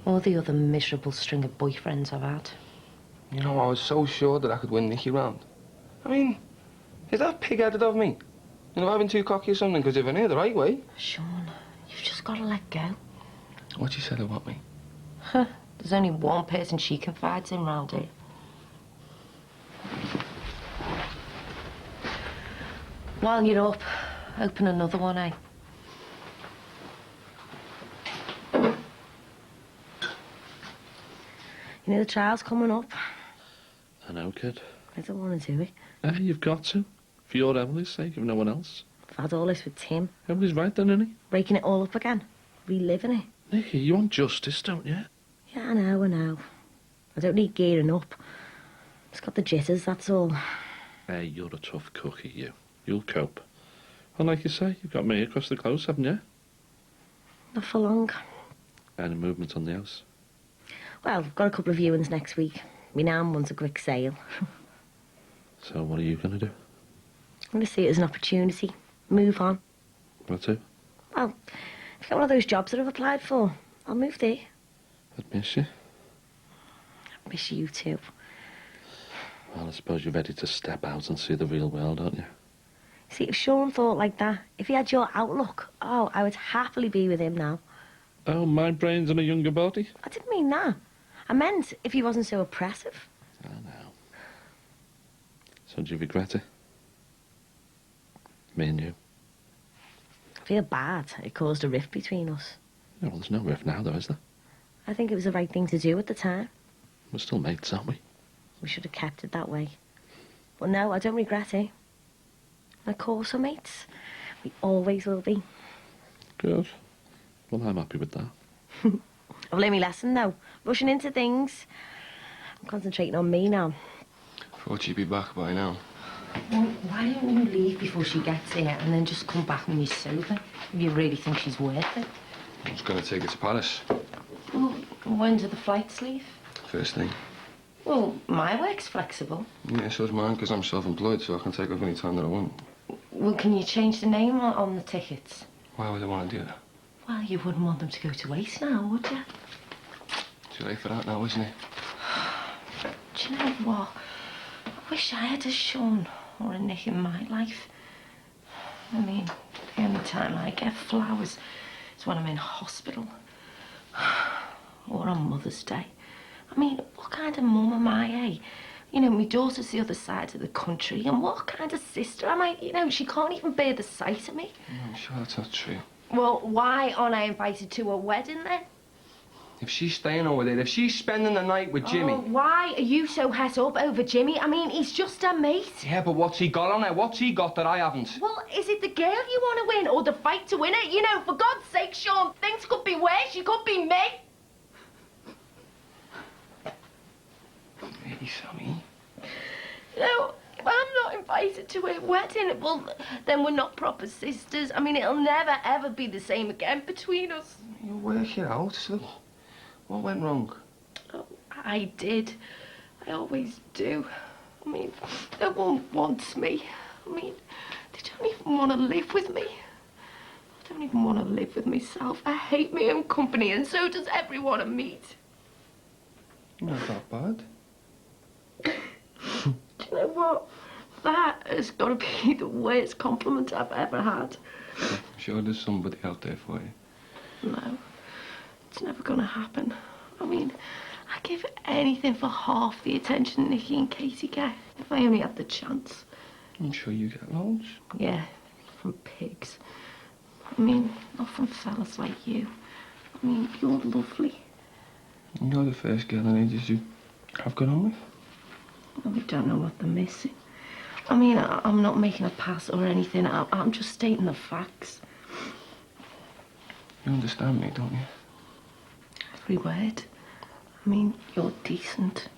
Or the other miserable string of boyfriends I've had. You know, I was so sure that I could win Nicky round. I mean, is that pig-headed of me? You know, I've been too cocky or something, because if I knew the right way... Sean, you've just got to let go. What she said about me? There's only one person she confides in round here. While you're up, open another one, eh? You know, the trial's coming up. I know, kid. I don't want to do it. Hey, you've got to. For your Emily's sake, if no one else. I've had all this with Tim. Emily's right then, isn't he? Breaking it all up again. Reliving it. Nicky, you want justice, don't you? Yeah, I know. I don't need gearing up. Just got the jitters, that's all. Hey, you're a tough cookie, you. You'll cope. And like you say, you've got me across the close, haven't you? Not for long. Any movement on the house? Well, I've got a couple of viewings next week. My nan wants a quick sale. So what are you going to do? I'm going to see it as an opportunity. Move on. Where to? Well, if I get one of those jobs that I've applied for, I'll move there. I'd miss you. I miss you too. Well, I suppose you're ready to step out and see the real world, aren't you? See, if Sean thought like that, if he had your outlook, oh, I would happily be with him now. Oh, my brain's in a younger body? I didn't mean that. I meant if he wasn't so oppressive. I know. So do you regret it? Me and you? I've feel bad. It caused a rift between us. Yeah, well, there's no rift now, though, is there? I think it was the right thing to do at the time. We're still mates, aren't we? We should have kept it that way. But no, I don't regret it. Of course we're mates. We always will be. Good. Well, I'm happy with that. I've learned my lesson, though. Rushing into things. I'm concentrating on me now. Thought she'd be back by now. Well, why don't you leave before she gets here and then just come back when you're sober? If you really think she's worth it. I was going to take her to Palace. Well, when do the flights leave? First thing. Well, my work's flexible. Yeah, so's mine, because I'm self-employed, so I can take off any time that I want. Well, can you change the name on the tickets? Why would I want to do that? Well, you wouldn't want them to go to waste now, would you? Too late for that now, isn't it? Do you know what? I wish I had a Sean or a Nick in my life. I mean, the only time I get flowers is when I'm in hospital. Or on Mother's Day. I mean, what kind of mum am I, eh? You know, my daughter's the other side of the country, and what kind of sister am I? You know, she can't even bear the sight of me. I'm sure that's not true. Well, why aren't I invited to a wedding then? If she's staying over there, if she's spending the night with Jimmy... Oh, why are you so het up over Jimmy? I mean, he's just a mate. Yeah, but what's he got on her? What's he got that I haven't? Well, is it the girl you want to win or the fight to win it? You know, for God's sake, Sean, things could be worse. You could be me. Hey, Sammy. You know, if I'm not invited to a wedding, well, then we're not proper sisters. I mean, it'll never, ever be the same again between us. You work it out, so... What went wrong? Oh, I did. I always do. I mean, no one wants me. I mean, they don't even want to live with me. I don't even want to live with myself. I hate my own company, and so does everyone I meet. Not that bad. Do you know what? That has got to be the worst compliment I've ever had. I'm sure there's somebody out there for you. No, it's never going to happen. I mean, I give anything for half the attention Nicky and Katie get, if I only had the chance. I'm sure you get loads. Yeah, from pigs. I mean, not from fellas like you. I mean, you're lovely. You're the first girl in ages you have got on with. Well, we don't know what they're missing. I mean, I'm not making a pass or anything. I'm just stating the facts. You understand me, don't you? Every word. I mean, you're decent.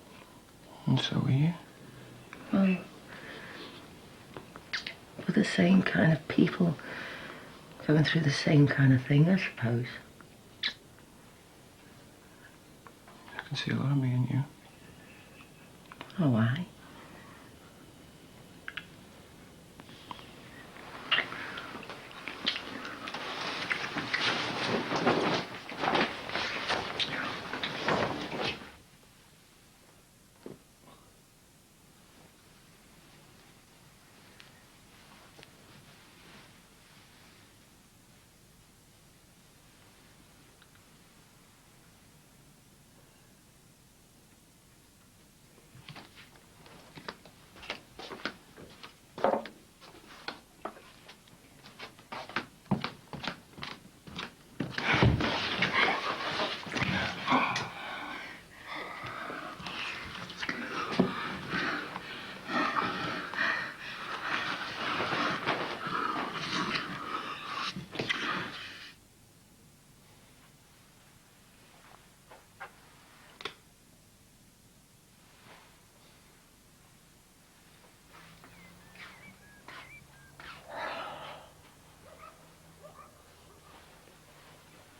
And so are you. Well, we're the same kind of people. Going through the same kind of thing, I suppose. I can see a lot of me in you. Oh, why?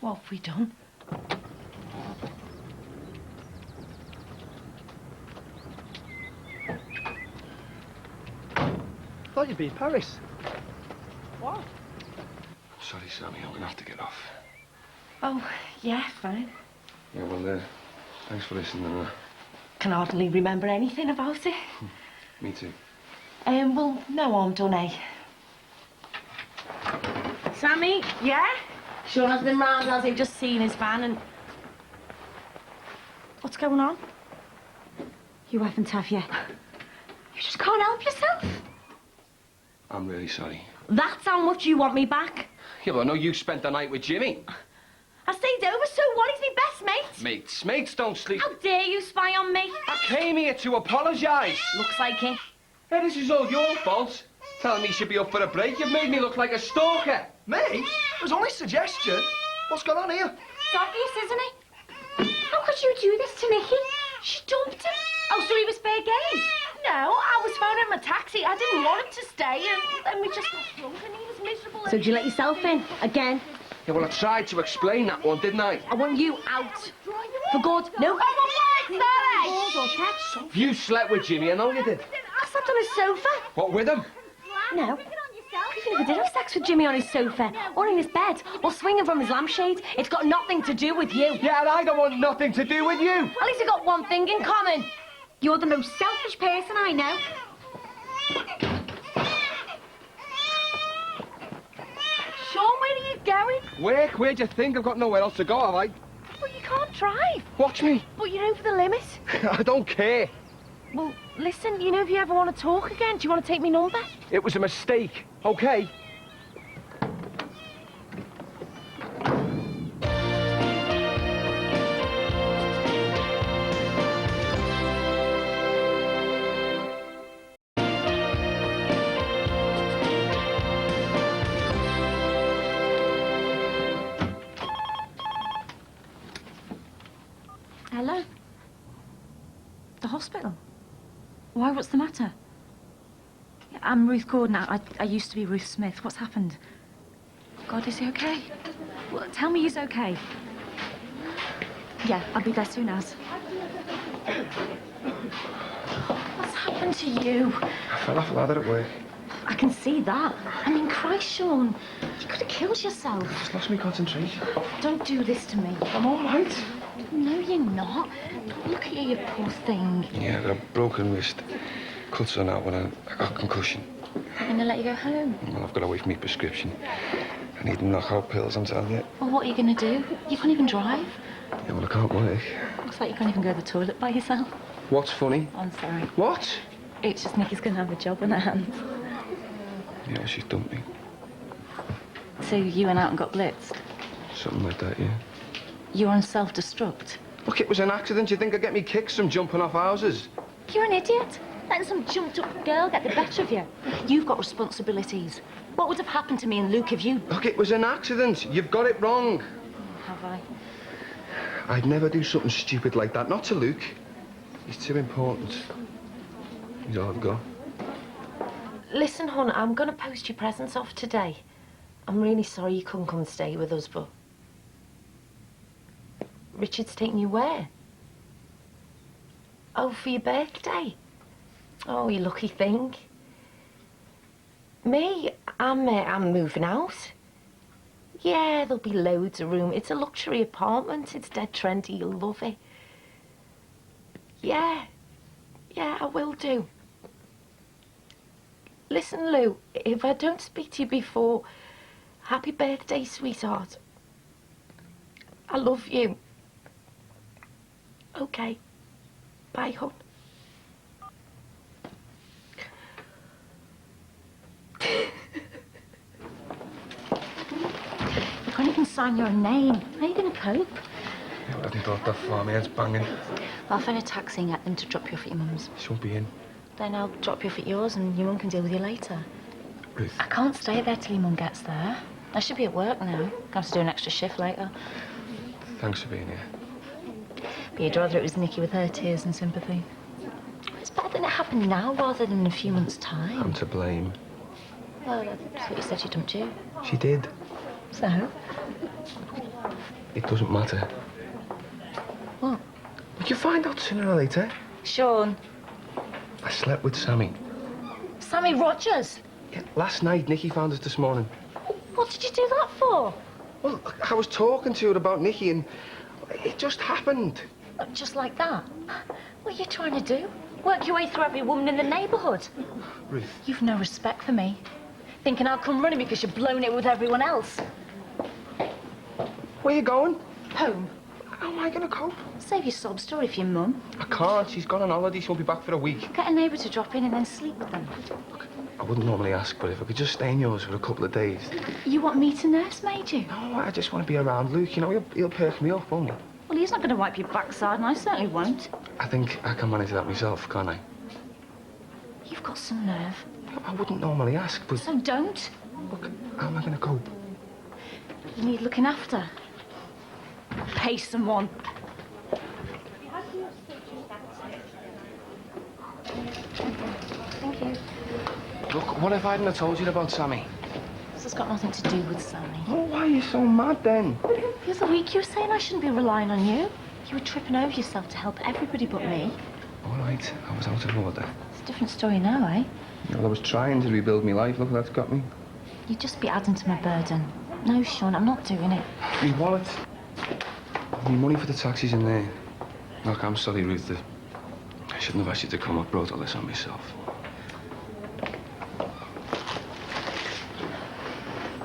What have we done? Thought you'd be in Paris. What? Sorry, Sammy, I'm gonna have to get off. Oh, yeah, fine. Yeah, well, thanks for listening. Can hardly remember anything about it. Me too. Well, no harm done, eh? Sammy? Yeah? Sean has been round as they've just seen his van and... What's going on? You haven't, have you? You just can't help yourself. I'm really sorry. That's how much you want me back? Yeah, well, I know you spent the night with Jimmy. I stayed over, so what? He's my best mate. Mates don't sleep. How dare you spy on me? I came here to apologise. Looks like it. Hey, this is all your fault. Telling me you should be up for a break. You've made me look like a stalker. Me? It was only a suggestion. What's going on here? It's obvious, isn't it? How could you do this to Nicky? She dumped him. Oh, so he was fair game? No, I was phoning my taxi. I didn't want him to stay, and then we just got drunk, and he was miserable. So did you let yourself in? Again? Yeah, well, I tried to explain that one, didn't I? I want you out. For good. No. You slept with Jimmy, I know you did. I slept on his sofa. What, with him? No. Even if I did have sex with Jimmy on his sofa, or in his bed, or swinging from his lampshade, it's got nothing to do with you. Yeah, and I don't want nothing to do with you. At least we got one thing in common. You're the most selfish person I know. Sean, where are you going? Work? Where'd you think? I've got nowhere else to go, have I? Well, you can't drive. Watch me. But you're over the limit. I don't care. Well, listen, you know, if you ever want to talk again, do you want to take me number? It was a mistake, okay? Hello? The hospital? Why, what's the matter? I'm Ruth Gordon. I used to be Ruth Smith. What's happened? God, is he okay? Well, tell me he's okay. Yeah, I'll be there soon as. What's happened to you? I fell off a ladder at work. I can see that. I mean, Christ, Sean. You could have killed yourself. I just lost my concentration. Don't do this to me. I'm all right. No, you're not. Look at you, you poor thing. Yeah, I got a broken wrist. Cuts on out when I got concussion. I'm gonna let you go home. Well, I've got to wait for my prescription. I need knockout pills, I'm telling you. Well, what are you gonna do? You can't even drive. Yeah, well, I can't work. Looks like you can't even go to the toilet by yourself. What's funny? I'm sorry. What? It's just Nicky's gonna have a job on her hands. Yeah, well, she's dumped me. So you went out and got blitzed? Something like that, yeah. You were on self-destruct? Look, it was an accident. You think I'd get me kicks from jumping off houses? You're an idiot. Letting some jumped-up girl get the better of you. You've got responsibilities. What would have happened to me and Luke if you... Look, it was an accident. You've got it wrong. Have I? I'd never do something stupid like that. Not to Luke. He's too important. He's all I've got. Listen, hon, I'm going to post your presents off today. I'm really sorry you couldn't come and stay with us, but... Richard's taking you where? Oh, for your birthday? Oh, you lucky thing. Me? I'm moving out. Yeah, there'll be loads of room. It's a luxury apartment. It's dead trendy. You'll love it. Yeah, I will do. Listen, Lou, if I don't speak to you before, happy birthday, sweetheart. I love you. Okay. Bye, hon. You can't even sign your name. How are you going to cope? Yeah, well, I didn't thought that far. My head's banging. I'll phone a taxi and get them to drop you off at your mum's. She won't be in. Then I'll drop you off at yours and your mum can deal with you later. Ruth. I can't stay there till your mum gets there. I should be at work now. Gonna have to do an extra shift later. Thanks for being here. But you'd rather it was Nicky with her tears and sympathy. It's better than it happened now rather than in a few months' time. I'm to blame. Well, that's what you said she dumped you. She did. So? It doesn't matter. What? But you find out sooner or later. Sean. I slept with Sammy. Sammy Rogers? Yeah, last night, Nicky found us this morning. What did you do that for? Well, I was talking to her about Nicky and it just happened. Just like that? What are you trying to do? Work your way through every woman in the neighbourhood? Ruth. You've no respect for me. Thinking I'll come running because you've blown it with everyone else. Where you going? Home. How am I going to cope? Save your sob story for your mum. I can't. She's gone on holiday. She won't be back for a week. Get a neighbour to drop in and then sleep with them. Look, I wouldn't normally ask, but if I could just stay in yours for a couple of days. You want me to nursemaid you? No, I just want to be around Luke. You know, he'll perk me up, won't he? Well, he's not going to wipe your backside, and I certainly won't. I think I can manage that myself, can't I? You've got some nerve. I wouldn't normally ask, but... So don't. Look, how am I going to cope? You need looking after. Pay someone. Thank you. Look, what if I hadn't have told you about Sammy? This has got nothing to do with Sammy. Oh, why are you so mad then? The other week you were saying I shouldn't be relying on you. You were tripping over yourself to help everybody but me. All right, I was out of order. It's a different story now, eh? Well, I was trying to rebuild my life. Look, that's got me. You'd just be adding to my burden. No, Sean, I'm not doing it. My wallet. My money for the taxis in there. Look, I'm sorry, Ruth. I shouldn't have asked you to come. I brought all this on myself.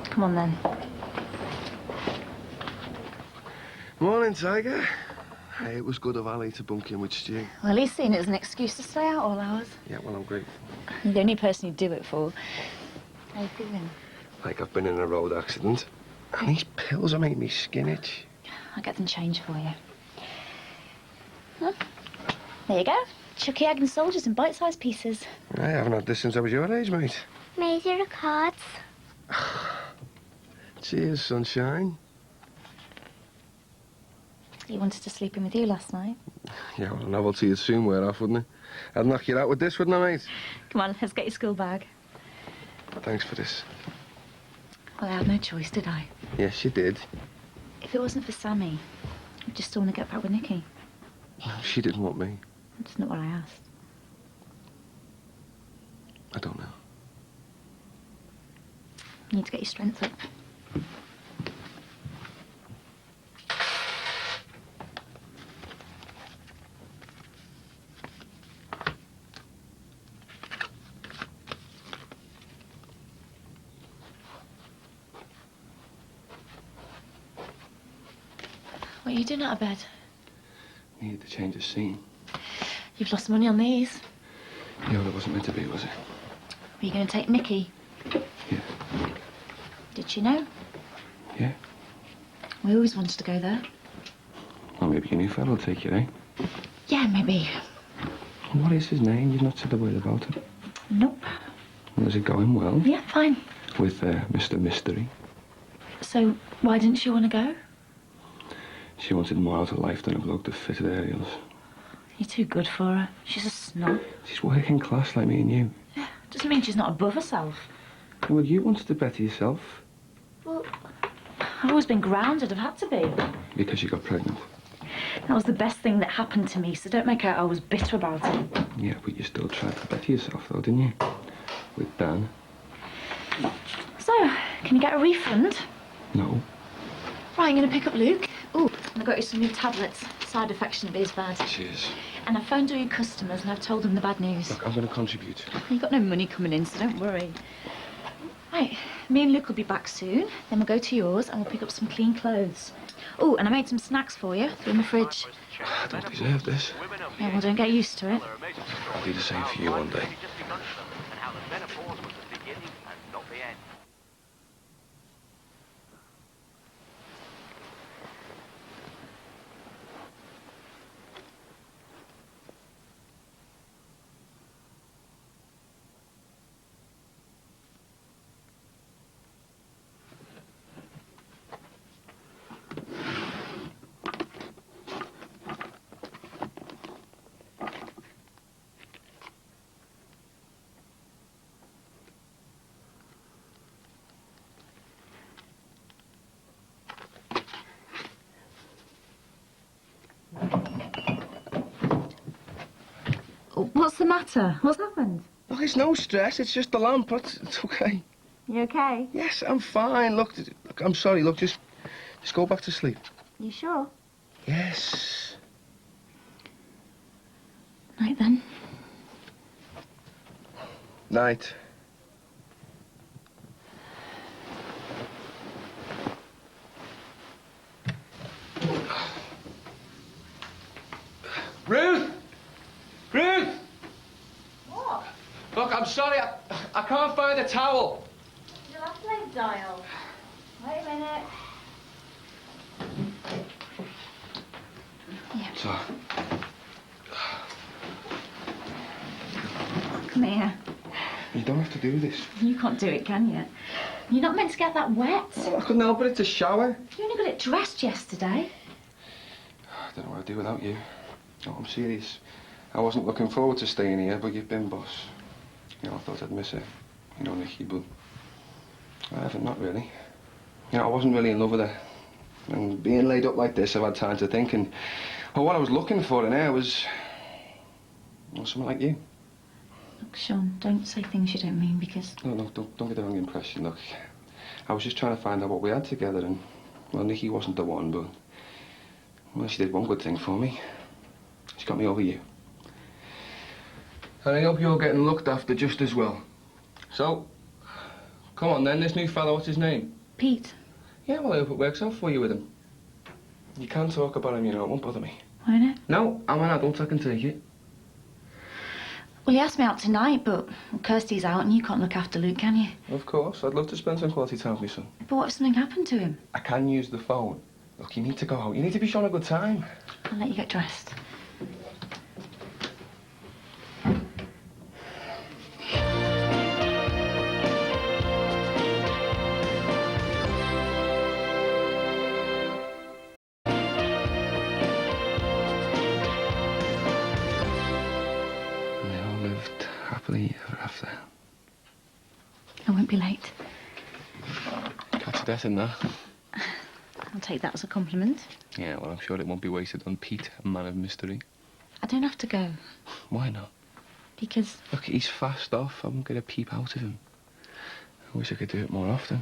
Come on, then. Morning, Tiger. Hey, it was good of Ali to bunk in with Stu. Well, he's seen it as an excuse to stay out all hours. Yeah, well, I'm grateful. You're the only person you'd do it for. How you feeling? Like I've been in a road accident. And these pills are making me skin itch. I'll get them changed for you. Huh? There you go. Chucky egg and soldiers in bite-sized pieces. I haven't had this since I was your age, mate. Major records. Cheers, sunshine. He wanted to sleep in with you last night. Yeah, well, a novelty would soon wear off, wouldn't it? I'd knock you out with this, wouldn't I, mate? Come on, let's get your school bag. Thanks for this. Well, I had no choice, did I? Yes, you did. If it wasn't for Sammy, I'd just still want to get back with Nicky. She didn't want me. That's not what I asked. I don't know. You need to get your strength up. What are you doing out of bed? Needed to change the scene. You've lost money on these. Yeah, well, it wasn't meant to be, was it? Were you going to take Nicky? Yeah. Did she know? Yeah. We always wanted to go there. Well, maybe your new fella will take you, eh? Yeah, maybe. What is his name? You've not said a word about it. Nope. Well, is it going well? Yeah, fine. With Mr. Mystery? So, why didn't she want to go? She wanted more out of life than a bloke that fitted aerials. You're too good for her. She's a snob. She's working class like me and you. Yeah, doesn't mean she's not above herself. Well, you wanted to better yourself. Well, I've always been grounded. I've had to be. Because you got pregnant. That was the best thing that happened to me, so don't make out I was bitter about it. Yeah, but you still tried to better yourself, though, didn't you? With Dan. So, can you get a refund? No. Right, I'm going to pick up Luke. Oh, and I got you some new tablets. Side effects shouldn't be as bad. Cheers. And I've phoned all your customers and I've told them the bad news. Look, I'm going to contribute. You've got no money coming in, so don't worry. Right, me and Luke will be back soon. Then we'll go to yours and we'll pick up some clean clothes. Oh, and I made some snacks for you. They're in the fridge. I don't deserve this. Yeah, well, don't get used to it. I'll do the same for you one day. What's the matter? What's happened? Look, it's no stress. It's just the lamp. It's okay. You okay? Yes, I'm fine. Look, I'm sorry. Look, just go back to sleep. You sure? Yes. Right then. Night. Ruth! Ruth! What? Look, I'm sorry, I can't find a towel. You'll have to leave Dial. Wait a minute. Yeah. So, Come here. you don't have to do this. You can't do it, can you? You're not meant to get that wet. Oh, I couldn't help it, it's a shower. You only got it dressed yesterday. I don't know what I'd do without you. No, I'm serious. I wasn't looking forward to staying here, but you've been boss. You know, I thought I'd miss it. You know, Nicky, but I haven't, not really. You know, I wasn't really in love with her. And being laid up like this, I've had time to think, and well, what I was looking for in her was, well, someone like you. Look, Sean, don't say things you don't mean, because... No, don't get the wrong impression. Look, I was just trying to find out what we had together, and, well, Nicky wasn't the one, but, well, she did one good thing for me. She got me over you. And I hope you're getting looked after just as well. So, come on then, this new fella, what's his name? Pete. Yeah, well, I hope it works out for you with him. You can talk about him, you know, it won't bother me. Why not? No, I'm an adult, I can take it. Well, he asked me out tonight, but Kirsty's out and you can't look after Luke, can you? Of course, I'd love to spend some quality time with my son. But what if something happened to him? I can use the phone. Look, you need to go out. You need to be shown a good time. I'll let you get dressed. And they all lived happily ever after. I won't be late. Catch your death in that. I'll take that as a compliment. Yeah, well, I'm sure it won't be wasted on Pete, a man of mystery. I don't have to go, Why not? because... Look, he's fast off. I'm going to peep out of him. I wish I could do it more often.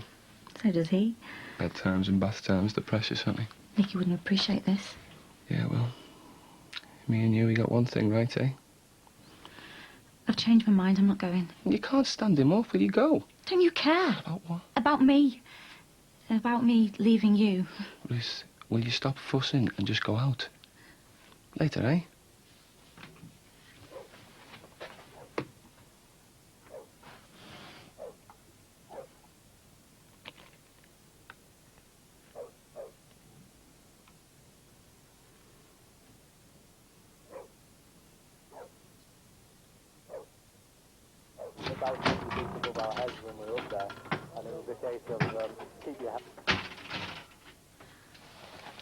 So does he. Bedtimes and bath times, they're precious, aren't they? Nicky wouldn't appreciate this. Yeah, well, me and you, we got one thing right, eh? I've changed my mind, I'm not going. You can't stand him off. Will you go? Don't you care? About what? About me. About me leaving you. Ruth, will you stop fussing and just go out? Later, eh? About 50 feet above our heads when we were up there, and it was a case of keep your head.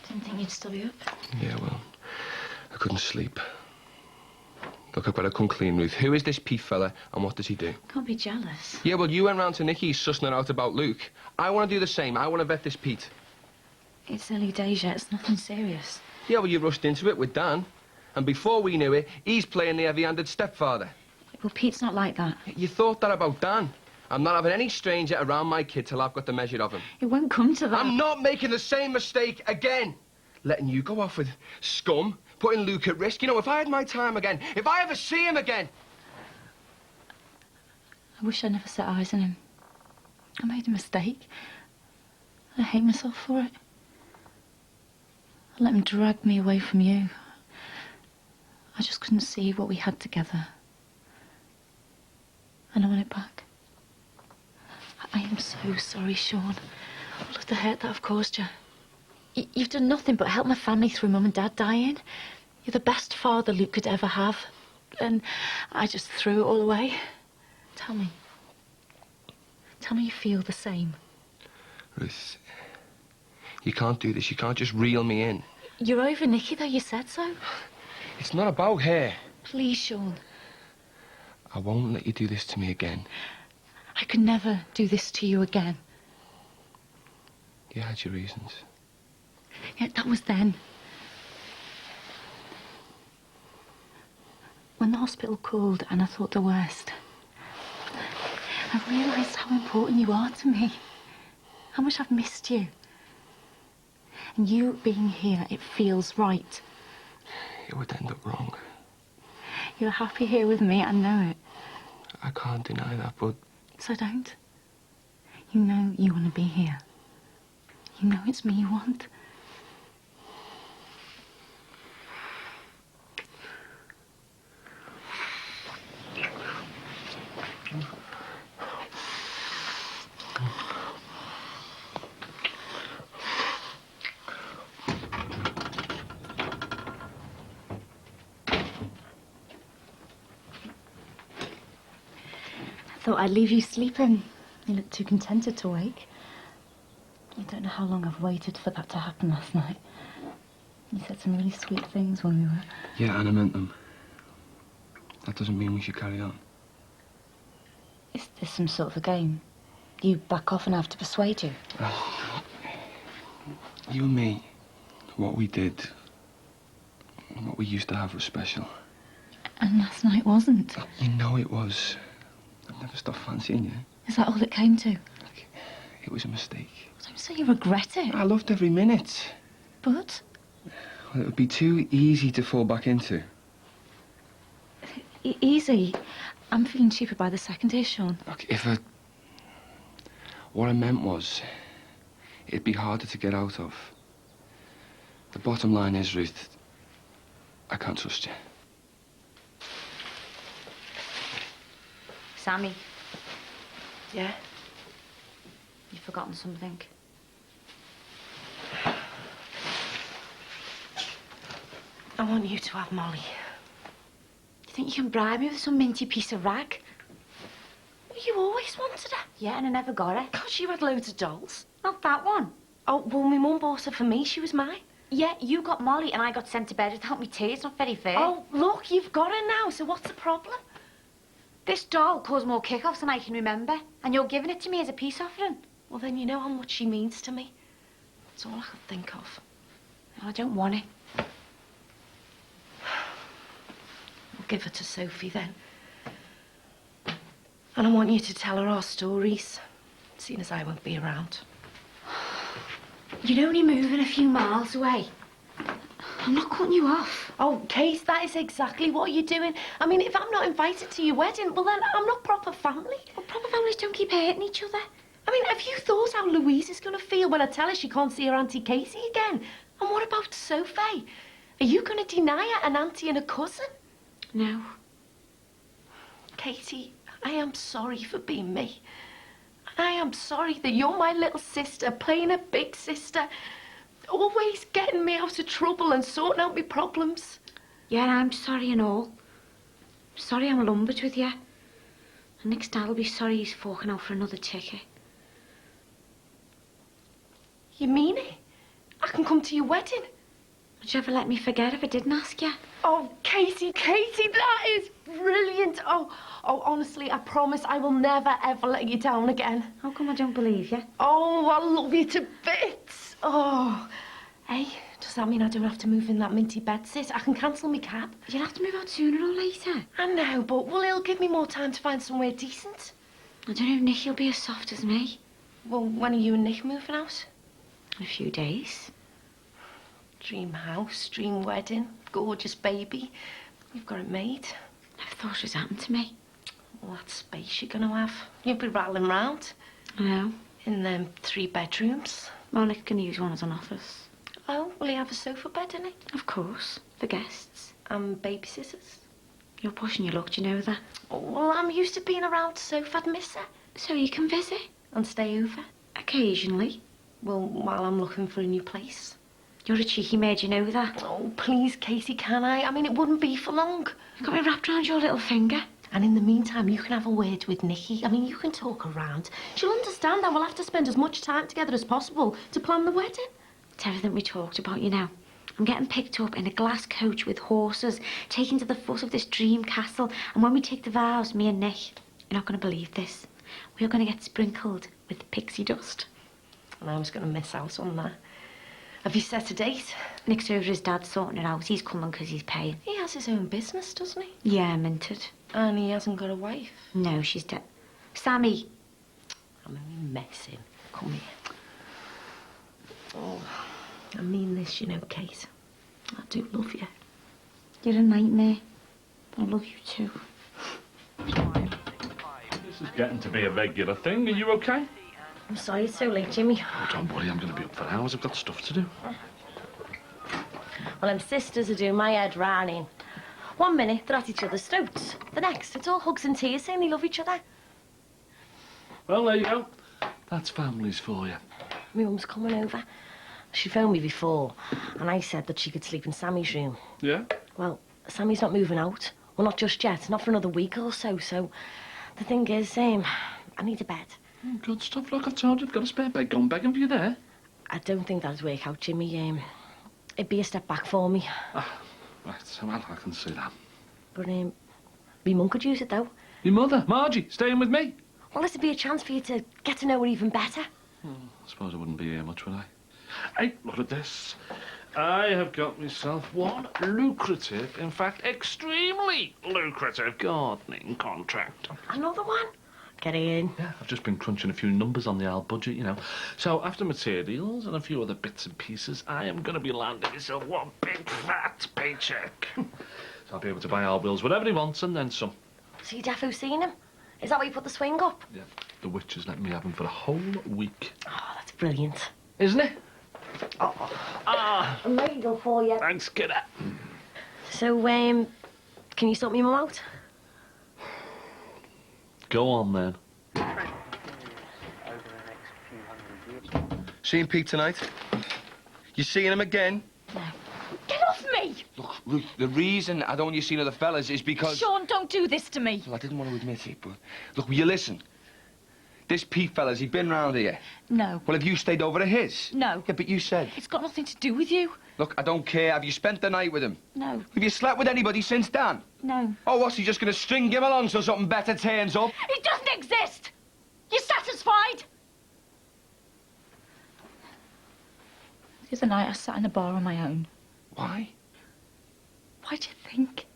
Didn't think you'd still be up. Yeah, well, I couldn't sleep. Look, I've got to come clean, Ruth. Who is this Pete fella, and what does he do? Can't be jealous. Yeah, well, you went round to Nicky's sussing it out about Luke. I want to do the same. I want to vet this Pete. It's early days yet, it's nothing serious. Yeah, well, you rushed into it with Dan. And before we knew it, he's playing the heavy-handed stepfather. Well, Pete's not like that. You thought that about Dan. I'm not having any stranger around my kid till I've got the measure of him. It won't come to that. I'm not making the same mistake again. Letting you go off with scum, putting Luke at risk. You know, if I had my time again, if I ever see him again... I wish I'd never set eyes on him. I made a mistake. I hate myself for it. I let him drag me away from you. I just couldn't see what we had together. And I want it back. I am so sorry, Sean. All of the hurt that I've caused you. You've done nothing but help my family through Mum and Dad dying. You're the best father Luke could ever have. And I just threw it all away. Tell me. Tell me you feel the same. Ruth, you can't do this. You can't just reel me in. You're over Nicky, though. You said so. It's not about her. Please, Sean. I won't let you do this to me again. I could never do this to you again. You had your reasons. Yeah, that was then. When the hospital called and I thought the worst, I realised how important you are to me. How much I've missed you. And you being here, it feels right. It would end up wrong. You're happy here with me, I know it. I can't deny that, but... So don't. You know you want to be here. You know it's me you want. I thought I'd leave you sleeping. You look too contented to wake. You don't know how long I've waited for that to happen last night. You said some really sweet things when we were... Yeah, and I meant them. That doesn't mean we should carry on. Is this some sort of a game? You back off and I have to persuade you? You and me, what we did, what we used to have was special. And last night wasn't. You know it was. I've never stopped fancying you. Is that all it came to? It was a mistake. Don't say you regret it. I loved every minute. But? Well, it would be too easy to fall back into. Easy. I'm feeling cheaper by the second here, Sean. Look, what I meant was, it'd be harder to get out of. The bottom line is, Ruth, I can't trust you. Sammy, Yeah? you've forgotten something. I want you to have Molly. You think you can bribe me with some minty piece of rag? Well, you always wanted her. Yeah, and I never got it. Because you had loads of dolls. Not that one. Oh, well, my mum bought her for me. She was mine. Yeah, you got Molly and I got sent to bed without me tea. It's not very fair. Oh, look, you've got her now, so what's the problem? This doll caused more kickoffs than I can remember, and you're giving it to me as a peace offering. Well, then you know how much she means to me. That's all I could think of. I don't want it. I'll give her to Sophie then. And I want you to tell her our stories, seeing as I won't be around. You're only moving a few miles away. I'm not cutting you off. Oh, Case, that is exactly what you're doing. I mean, if I'm not invited to your wedding, well, then I'm not proper family. Well, proper families don't keep hurting each other. I mean, have you thought how Louise is going to feel when I tell her she can't see her Auntie Casey again? And what about Sophie? Are you going to deny her an auntie and a cousin? No. Katie, I am sorry for being me. And I am sorry that you're my little sister, playing a big sister, always getting me out of trouble and sorting out my problems. Yeah, I'm sorry and all. Sorry I'm lumbered with you. And Nick's dad will be sorry he's forking out for another ticket. You mean it? I can come to your wedding? Would you ever let me forget if I didn't ask you? Oh, Katie, that is brilliant. Oh, honestly, I promise I will never, ever let you down again. How come I don't believe you? Oh, I love you to bits. Oh, hey, does that mean I don't have to move in that minty bed, sis? I can cancel my cab. You'll have to move out sooner or later. I know, but well, it'll give me more time to find somewhere decent. I don't know if Nick will be as soft as me. Well, when are you and Nick moving out? In a few days. Dream house, dream wedding, gorgeous baby. You've got it made. Never thought it was happened to me. All that space you're going to have. You'll be rattling round. I know. In them 3 bedrooms. Well, Nick's going to use one as an office. Oh, will he have a sofa bed in it? Of course, for guests. And babysitters? You're pushing your luck, do you know that? Oh, well, I'm used to being around Sophie. I'd miss her. So you can visit? And stay over? Occasionally. Well, while I'm looking for a new place. You're a cheeky maid, you know that. Oh, please, Casey, can I? I mean, it wouldn't be for long. You got me wrapped around your little finger. And in the meantime, you can have a word with Nikki. I mean, you can talk around. She'll understand that we'll have to spend as much time together as possible to plan the wedding. It's everything we talked about, you know. I'm getting picked up in a glass coach with horses, taken to the foot of this dream castle. And when we take the vows, me and Nick, you're not going to believe this. We're going to get sprinkled with pixie dust. And I was going to miss out on that. Have you set a date? Nick's over his dad sorting it out. He's coming because he's paying. He has his own business, doesn't he? Yeah, minted. And he hasn't got a wife? No, she's dead. Sammy. I'm only messing. Come here. Oh, I mean this, you know, Kate. I do love you. You're a nightmare. I love you too. This is getting to be a regular thing. Are you okay? I'm sorry it's so late, Jimmy. Oh, don't worry, I'm going to be up for hours. I've got stuff to do. Well, them sisters are doing my head running. 1 minute, they're at each other's throats. The next, it's all hugs and tears saying they love each other. Well, there you go. That's families for you. My mum's coming over. She phoned me before, and I said that she could sleep in Sammy's room. Yeah? Well, Sammy's not moving out. Well, not just yet. Not for another week or so. So, the thing is, I need a bed. Oh, good stuff. Look, I've told you I've got a spare bed. Go and begging for you there. I don't think that'd work out, Jimmy. It'd be a step back for me. Right, so I can see that. But, my mum could use it, though. Your mother, Margie, staying with me? Well, this'd be a chance for you to get to know her even better. I suppose I wouldn't be here much, would I? Hey, look at this. I have got myself one lucrative, in fact, extremely lucrative gardening contract. Another one? Get in. Yeah, I've just been crunching a few numbers on the old budget, you know. So after materials and a few other bits and pieces, I am going to be landing myself one big fat paycheck. So I'll be able to buy our Wills whatever he wants and then some. So you defo seen him? Is that why you put the swing up? Yeah, the witch has let me have him for a whole week. Oh, that's brilliant. Isn't it? I'm ready to go for you. Thanks, kidder. So, can you sort me mum out? Go on, then. Seeing Pete tonight? You seeing him again? Get off me! Look, Luke, the reason I don't want you seeing other fellas is because... Sean, don't do this to me. Well, I didn't want to admit it, but... Look, will you listen? This Pete fella's, he been round here. No. Well, have you stayed over at his? No. Yeah, but you said... It's got nothing to do with you. Look, I don't care. Have you spent the night with him? No. Have you slept with anybody since Dan? No. Oh, what's he just going to string him along so something better turns up? It doesn't exist! You satisfied? The other night I sat in a bar on my own. Why? Why do you think?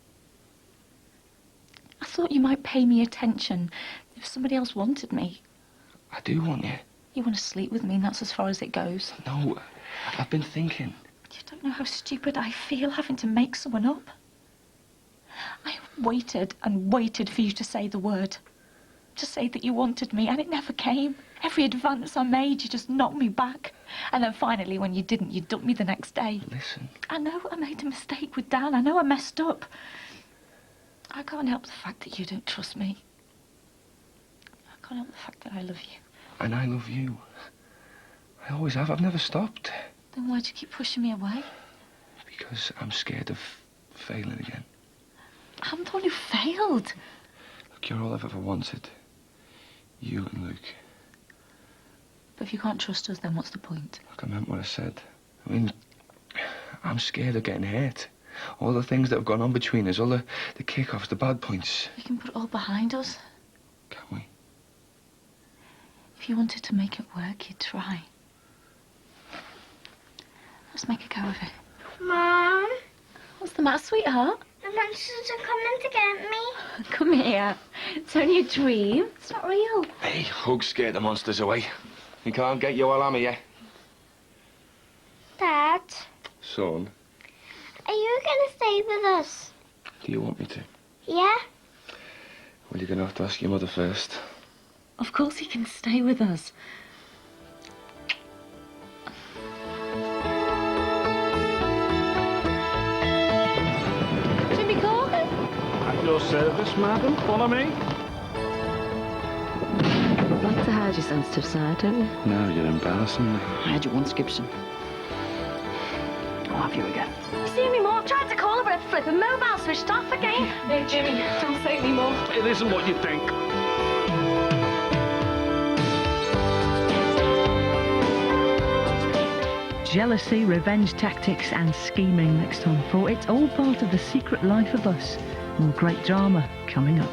I thought you might pay me attention if somebody else wanted me. I do want you. You want to sleep with me and that's as far as it goes. No, I've been thinking. You don't know how stupid I feel having to make someone up. I waited and waited for you to say the word. To say that you wanted me, and it never came. Every advance I made, you just knocked me back. And then finally, when you didn't, you dumped me the next day. Listen. I know I made a mistake with Dan. I know I messed up. I can't help the fact that you don't trust me. I can't help the fact that I love you. And I love you. I always have. I've never stopped. Then why do you keep pushing me away? Because I'm scared of failing again. I'm the one who failed. Look, you're all I've ever wanted. You and Luke. But if you can't trust us, then what's the point? Look, I meant what I said. I mean, I'm scared of getting hurt. All the things that have gone on between us, all the kick-offs, the bad points. We can put it all behind us. Can we? If you wanted to make it work, you'd try. Let's make a go of it. Mom, What's the matter, sweetheart? the monsters are coming to get me. Come here. It's only a dream. It's not real. Hey, Hug scared the monsters away. He can't get you while I'm here. Dad, Son, are you going to stay with us? do you want me to? Yeah? Well, you're going to have to ask your mother first. Of course he can stay with us. Jimmy Corgan? At your service, madam. Follow me. Like to hide your sensitive side, don't you? No, you're embarrassing me. I had you once, Gibson. I'll have you again. You see me, Mum? Tried to call her, but her flipping mobile switched off again. No, Jimmy, don't say any more. It isn't what you think. Jealousy, revenge tactics and scheming next time, for it's all part of the secret life of us. More great drama coming up.